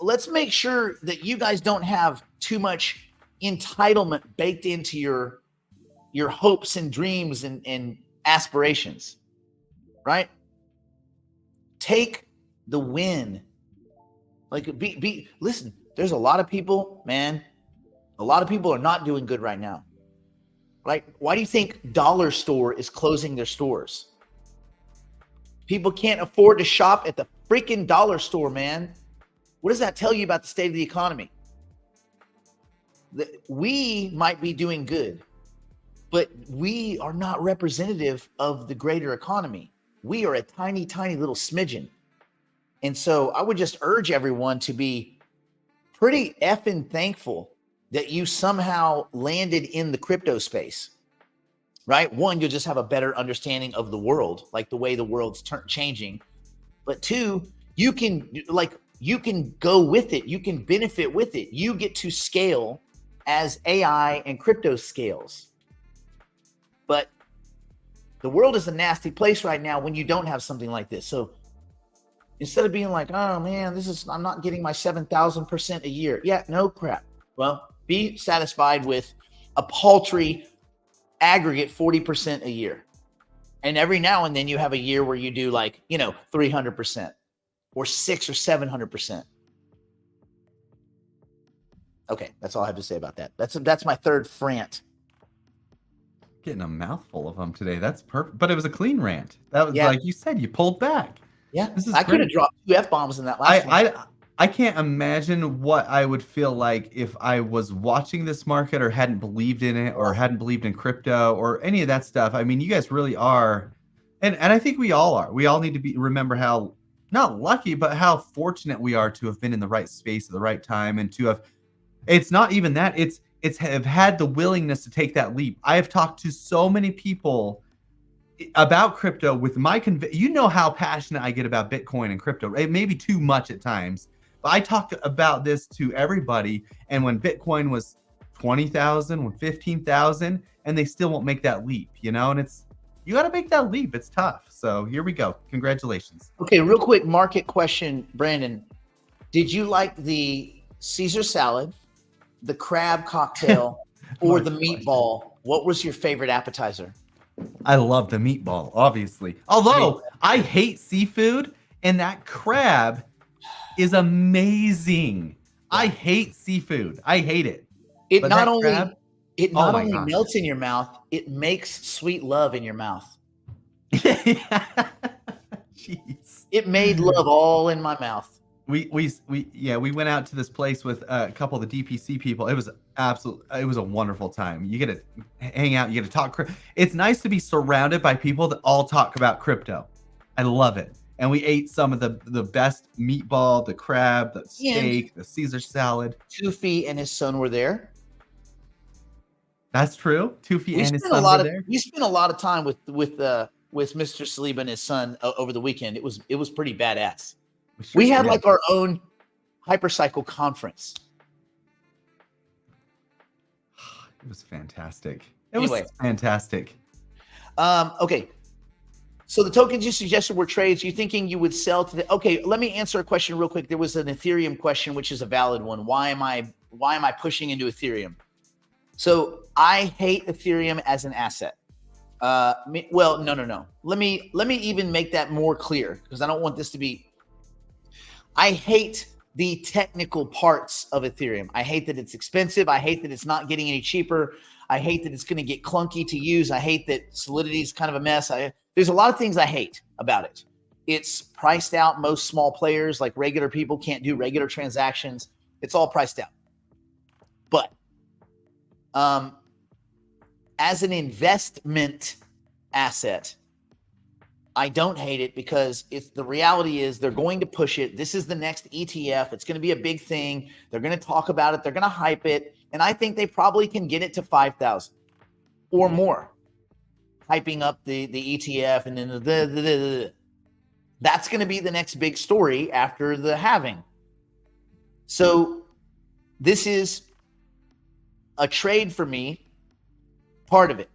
let's make sure that you guys don't have too much entitlement baked into your hopes and dreams and aspirations, right? Take the win. Like, listen, there's a lot of people, man. A lot of people are not doing good right now. Like, why do you think Dollar Store is closing their stores? People can't afford to shop at the freaking Dollar Store, man. What does that tell you about the state of the economy? That we might be doing good, but we are not representative of the greater economy. We are a tiny, tiny little smidgen. And so I would just urge everyone to be pretty effing thankful that you somehow landed in the crypto space, right? One, you'll just have a better understanding of the world, like the way the world's changing. But 2, you can go with it. You can benefit with it. You get to scale as AI and crypto scales. But the world is a nasty place right now when you don't have something like this. So instead of being like, oh man, I'm not getting my 7,000% a year. Yeah, no crap. Well, be satisfied with a paltry aggregate 40% a year. And every now and then you have a year where you do 300% or 600 or 700%. Okay, that's all I have to say about that. That's my third rant.
Getting a mouthful of them today. That's perfect. But it was a clean rant. That was like you said, you pulled back.
Yeah, I could have dropped 2 F-bombs in that last one.
I can't imagine what I would feel like if I was watching this market or hadn't believed in it or hadn't believed in crypto or any of that stuff. I mean, you guys really are, and I think we all are. We all need to remember how not lucky, but how fortunate we are to have been in the right space at the right time and to have. It's not even that. It's have had the willingness to take that leap. I have talked to so many people about crypto with my you know how passionate I get about Bitcoin and crypto. It may be too much at times, but I talk about this to everybody. And when Bitcoin was 20,000, when 15,000, and they still won't make that leap, you know, and you got to make that leap. It's tough. So here we go. Congratulations.
Okay, real quick market question, Brandon. Did you like the Caesar salad, the crab cocktail, or the meatball? What was your favorite appetizer?
I love the meatball, obviously. Although I hate seafood, and that crab is amazing. I hate seafood. I hate it.
It
But
not
that
only
crab,
it
oh
not
my
only
gosh.
melts in your mouth, it makes sweet love in your mouth.
Jeez.
It made love all in my mouth.
We went out to this place with a couple of the DPC people. It was a wonderful time. You get to hang out, you get to talk. It's nice to be surrounded by people that all talk about crypto. I love it. And we ate some of the best meatball, the crab, the steak, the Caesar salad.
Tufi and his son were there.
That's true. Tufi and his son were there.
We spent a lot of time with Mr. Saliba and his son over the weekend. It was pretty badass. We had like our own hypercycle conference.
It was fantastic. It was fantastic.
Okay. So the tokens you suggested were trades. You thinking you would sell to the? Okay, let me answer a question real quick. There was an Ethereum question, which is a valid one. Why am I pushing into Ethereum? So I hate Ethereum as an asset. Well, no. Let me even make that more clear, because I don't want this to be. I hate the technical parts of Ethereum. I hate that it's expensive. I hate that it's not getting any cheaper. I hate that it's going to get clunky to use. I hate that Solidity is kind of a mess. There's a lot of things I hate about it. It's priced out. Most small players, like regular people, can't do regular transactions. It's all priced out. But as an investment asset, I don't hate it, because the reality is they're going to push it. This is the next ETF. It's going to be a big thing. They're going to talk about it. They're going to hype it. And I think they probably can get it to 5,000 or more, hyping up the ETF. And then that's going to be the next big story after the halving. So this is a trade for me, part of it.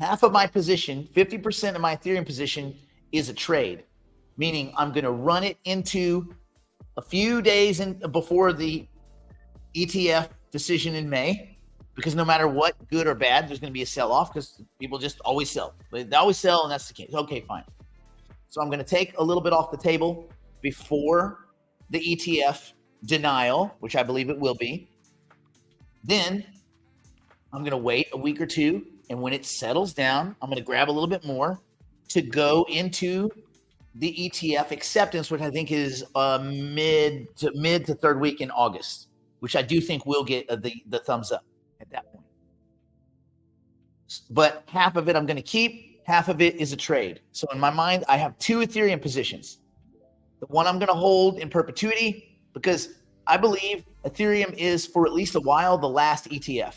Half of my position, 50% of my Ethereum position, is a trade, meaning I'm going to run it into a few days before the ETF decision in May, because no matter what, good or bad, there's going to be a sell-off, because people just always sell. They always sell, and that's the case. Okay, fine. So I'm going to take a little bit off the table before the ETF denial, which I believe it will be. Then I'm going to wait a week or two. And when it settles down, I'm going to grab a little bit more to go into the ETF acceptance, which I think is mid to third week in August, which I do think will get the thumbs up at that point. But half of it I'm going to keep, half of it is a trade. So in my mind, I have two Ethereum positions. The one I'm going to hold in perpetuity, because I believe Ethereum is, for at least a while, the last ETF.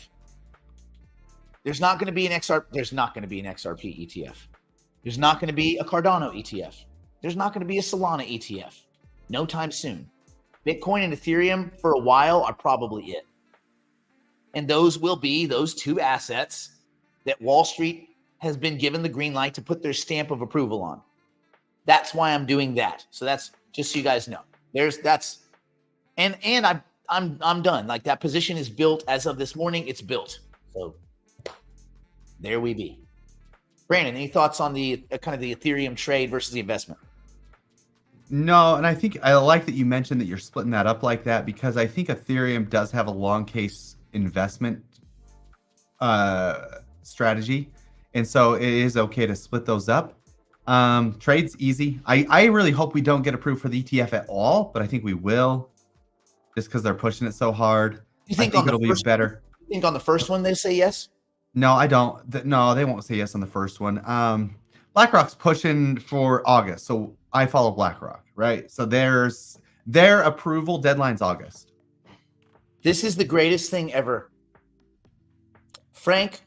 There's not going to be an XRP ETF. There's not going to be a Cardano ETF. There's not going to be a Solana ETF. No time soon. Bitcoin and Ethereum for a while are probably it. And those will be those two assets that Wall Street has been given the green light to put their stamp of approval on. That's why I'm doing that. So that's just so you guys know. I'm done. Like, that position is built as of this morning. It's built. So there we be. Brandon, any thoughts on the kind of the Ethereum trade versus the investment?
No, and I think I like that you mentioned that you're splitting that up like that, because I think Ethereum does have a long case investment strategy, and so it is okay to split those up. Trade's easy. I really hope we don't get approved for the ETF at all, but I think we will, just because they're pushing it so hard.
You think
it'll be better.
You think on the first one they say yes?
No, I don't. No, they won't say yes on the first one. BlackRock's pushing for August, so I follow BlackRock, right? So their approval deadline's August.
This is the greatest thing ever. Frank,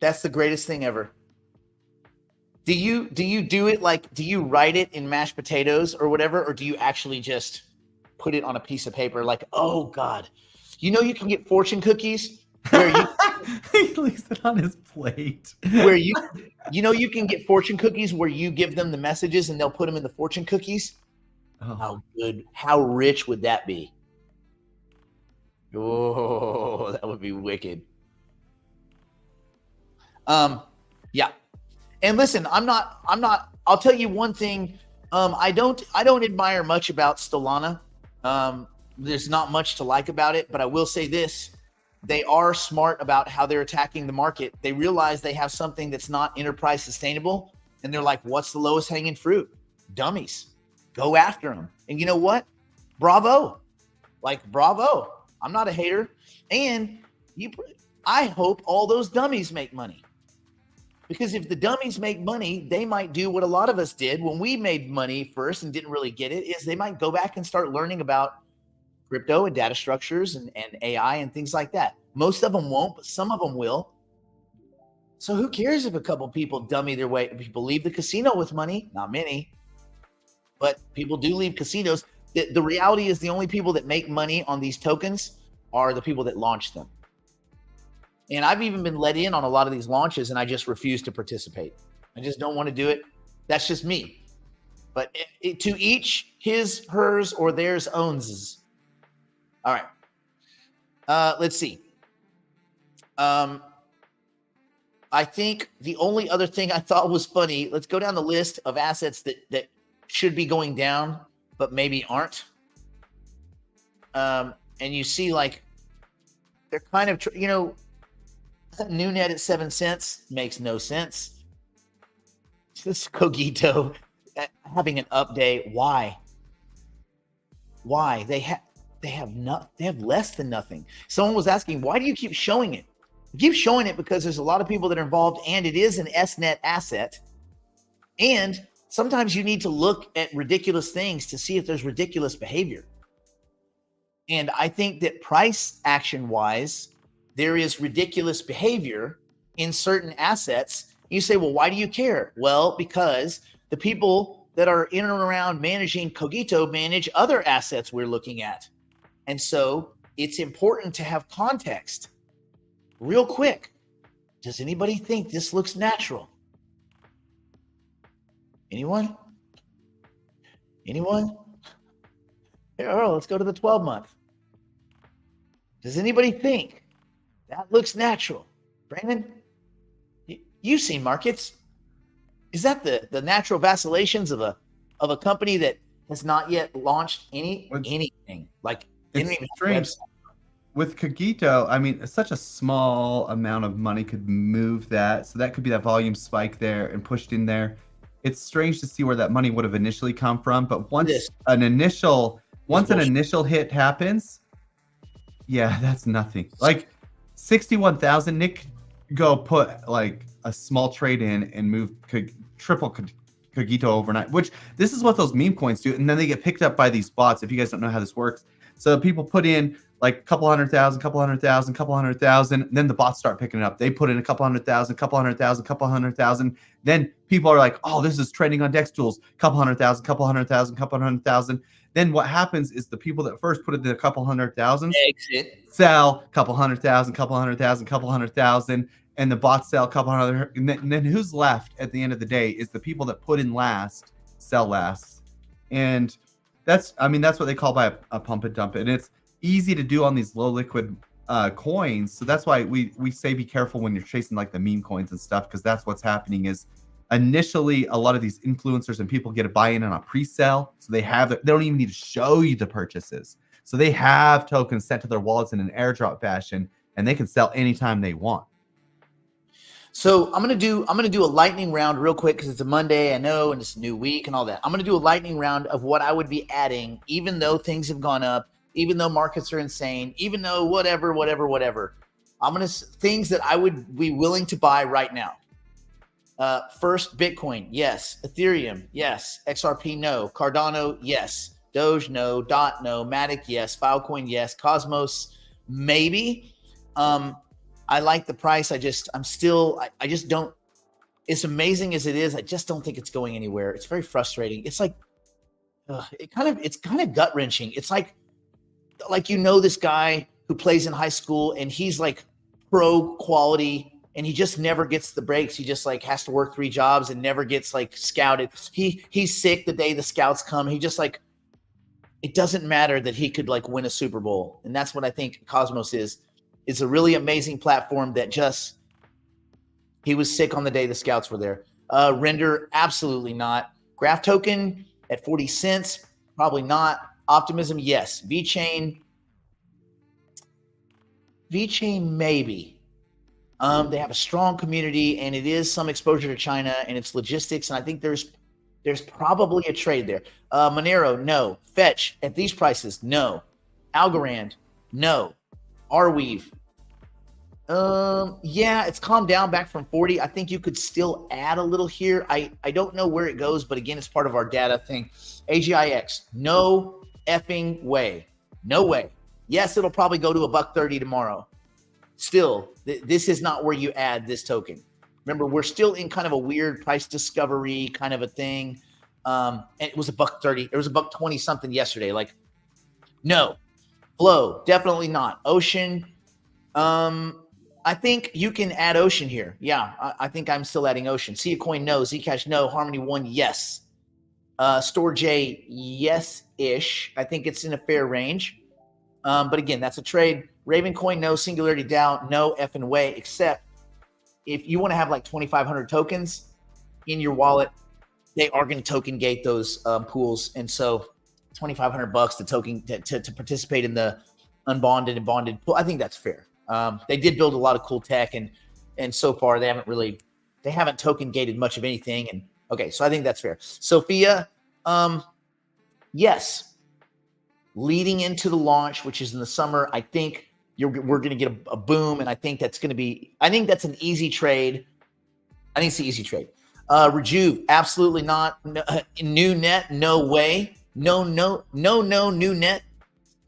That's the greatest thing ever. Do you do it like, do you write it in mashed potatoes or whatever, or do you actually just put it on a piece of paper like, oh God, you can get fortune cookies where you
he leaves it on his plate.
where you can get fortune cookies where you give them the messages and they'll put them in the fortune cookies.
Oh.
How good, how rich would that be? Oh, that would be wicked. Yeah. And listen, I'll tell you one thing. I don't admire much about Solana. There's not much to like about it, but I will say this. They are smart about how they're attacking the market. They realize they have something that's not enterprise sustainable. And they're like, what's the lowest hanging fruit? Dummies. Go after them. And you know what? Bravo. Bravo. I'm not a hater. And I hope all those dummies make money. Because if the dummies make money, they might do what a lot of us did when we made money first and didn't really get it, is they might go back and start learning about crypto and data structures and AI and things like that. Most of them won't, but some of them will. So who cares if a couple people dummy their way? People leave the casino with money, not many, but people do leave casinos. The reality is the only people that make money on these tokens are the people that launch them. And I've even been let in on a lot of these launches and I just refuse to participate. I just don't want to do it. That's just me. But to each his, hers, or theirs owns. All right. Let's see. I think the only other thing I thought was funny, let's go down the list of assets that should be going down, but maybe aren't. And you see they're kind of, new net at 7 cents makes no sense. This Cogito having an update. Why? They have less than nothing. Someone was asking, why do you keep showing it? I keep showing it because there's a lot of people that are involved and it is an SNet asset. And sometimes you need to look at ridiculous things to see if there's ridiculous behavior. And I think that price action wise, there is ridiculous behavior in certain assets. You say, well, why do you care? Well, because the people that are in and around managing Cogito manage other assets we're looking at. And so it's important to have context. Real quick, does anybody think this looks natural? Anyone? Here, Earl, let's go to the 12-month. Does anybody think that looks natural? Brandon, you've seen markets. Is that the natural vacillations of a company that has not yet launched anything? Didn't even
strange. With Cogito, I mean, such a small amount of money could move that. So that could be that volume spike there and pushed in there. It's strange to see where that money would have initially come from. But once an initial hit happens, yeah, that's nothing. 61,000, Nick, go put a small trade in and move triple Cogito overnight, which this is what those meme coins do. And then they get picked up by these bots. If you guys don't know how this works. So people put in a couple hundred thousand, then the bots start picking it up. They put in a couple hundred thousand. Then people are like, oh, this is trending on Dex tools. Couple hundred thousand. Then what happens is the people that first put in a couple hundred thousand
exit,
sell couple hundred thousand, and the bots sell a couple hundred. And then who's left at the end of the day is the people that put in last sell last. And that's what they call by a pump and dump. And it's easy to do on these low liquid coins. So that's why we say be careful when you're chasing the meme coins and stuff, because that's what's happening is initially a lot of these influencers and people get a buy-in on a pre-sale. So they don't even need to show you the purchases. So they have tokens sent to their wallets in an airdrop fashion, and they can sell anytime they want.
So I'm gonna do a lightning round real quick because it's a Monday, I know, and it's a new week and all that. I'm gonna do a lightning round of what I would be adding, even though things have gone up, even though markets are insane, even though whatever. Things that I would be willing to buy right now. First, Bitcoin, yes. Ethereum, yes. XRP, no. Cardano, yes. Doge, no. DOT, no. Matic, yes. Filecoin, yes. Cosmos, maybe. I like the price. I just don't. As amazing as it is, I just don't think it's going anywhere. It's very frustrating. It's like, it's kind of gut wrenching. It's like this guy who plays in high school and he's like pro quality and he just never gets the breaks. He just like has to work 3 jobs and never gets like scouted. He's sick the day the scouts come. He just like, it doesn't matter that he could like win a Super Bowl. And that's what I think Cosmos is. It's a really amazing platform that just, he was sick on the day the scouts were there. Render, absolutely not. Graph token at 40 cents, probably not. Optimism, yes. VeChain, maybe. They have a strong community, and it is some exposure to China and its logistics, and I think there's probably a trade there. Monero, no. Fetch at these prices, no. Algorand, no. Arweave, yeah, it's calmed down back from 40. I think you could still add a little here. I don't know where it goes, but again, it's part of our data thing. AGIX, no effing way. No way. Yes, it'll probably go to $1.30 tomorrow. Still, this is not where you add this token. Remember, we're still in kind of a weird price discovery kind of a thing. And it was $1.30. It was $1.20 something yesterday. Like, no. Flow, definitely not. Ocean, I think you can add Ocean here. Yeah, I think I'm still adding Ocean. See a coin, no. Zcash, no. Harmony One, yes. Store J, yes-ish. I think it's in a fair range. But again, that's a trade. Raven Coin, no. Singularity DAO, no effing way. Except if you want to have like 2,500 tokens in your wallet, they are going to token gate those pools. And so $2,500 to token to participate in the unbonded and bonded pool. I think that's fair. They did build a lot of cool tech, and so far they haven't token gated much of anything. And okay, so I think that's fair. Sophia, yes, leading into the launch, which is in the summer, I think we're going to get a boom, and I think that's an easy trade. I think it's an easy trade. Rejuve, absolutely not. No, new net, no way. No, new net.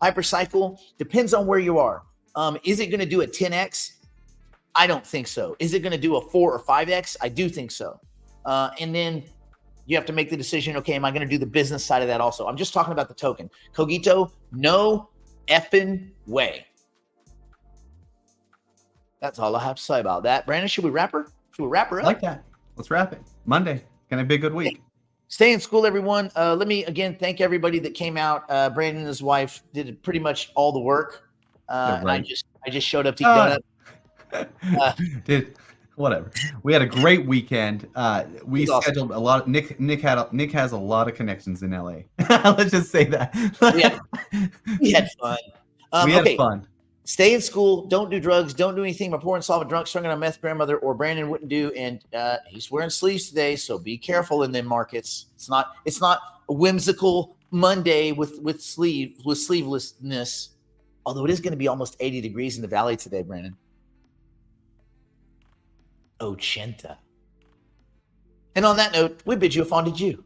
Hypercycle, depends on where you are. Is it going to do a 10x? I don't think so. Is it going to do a 4 or 5x? I do think so. And then you have to make the decision, okay, am I going to do the business side of that also? I'm just talking about the token. Cogito, no effing way. That's all I have to say about that. Brandon, should we wrap her? Should we wrap her up?
I like that. Let's wrap it. Monday. Gonna be a good week.
Stay in school, everyone. Let me again thank everybody that came out. Brandon and his wife did pretty much all the work.
Right.
And I just showed up to eat donuts.
Dude, whatever. We had a great weekend. We scheduled a lot. Nick has a lot of connections in LA. Let's just say that.
We had fun.
We had fun.
Stay in school. Don't do drugs. Don't do anything my poor and solvent drunk, strung on a meth grandmother or Brandon wouldn't do. And he's wearing sleeves today, so be careful in them markets. It's not a whimsical Monday with sleevelessness. Although it is going to be almost 80 degrees in the valley today, Brandon. 80. And on that note, we bid you a fondue you.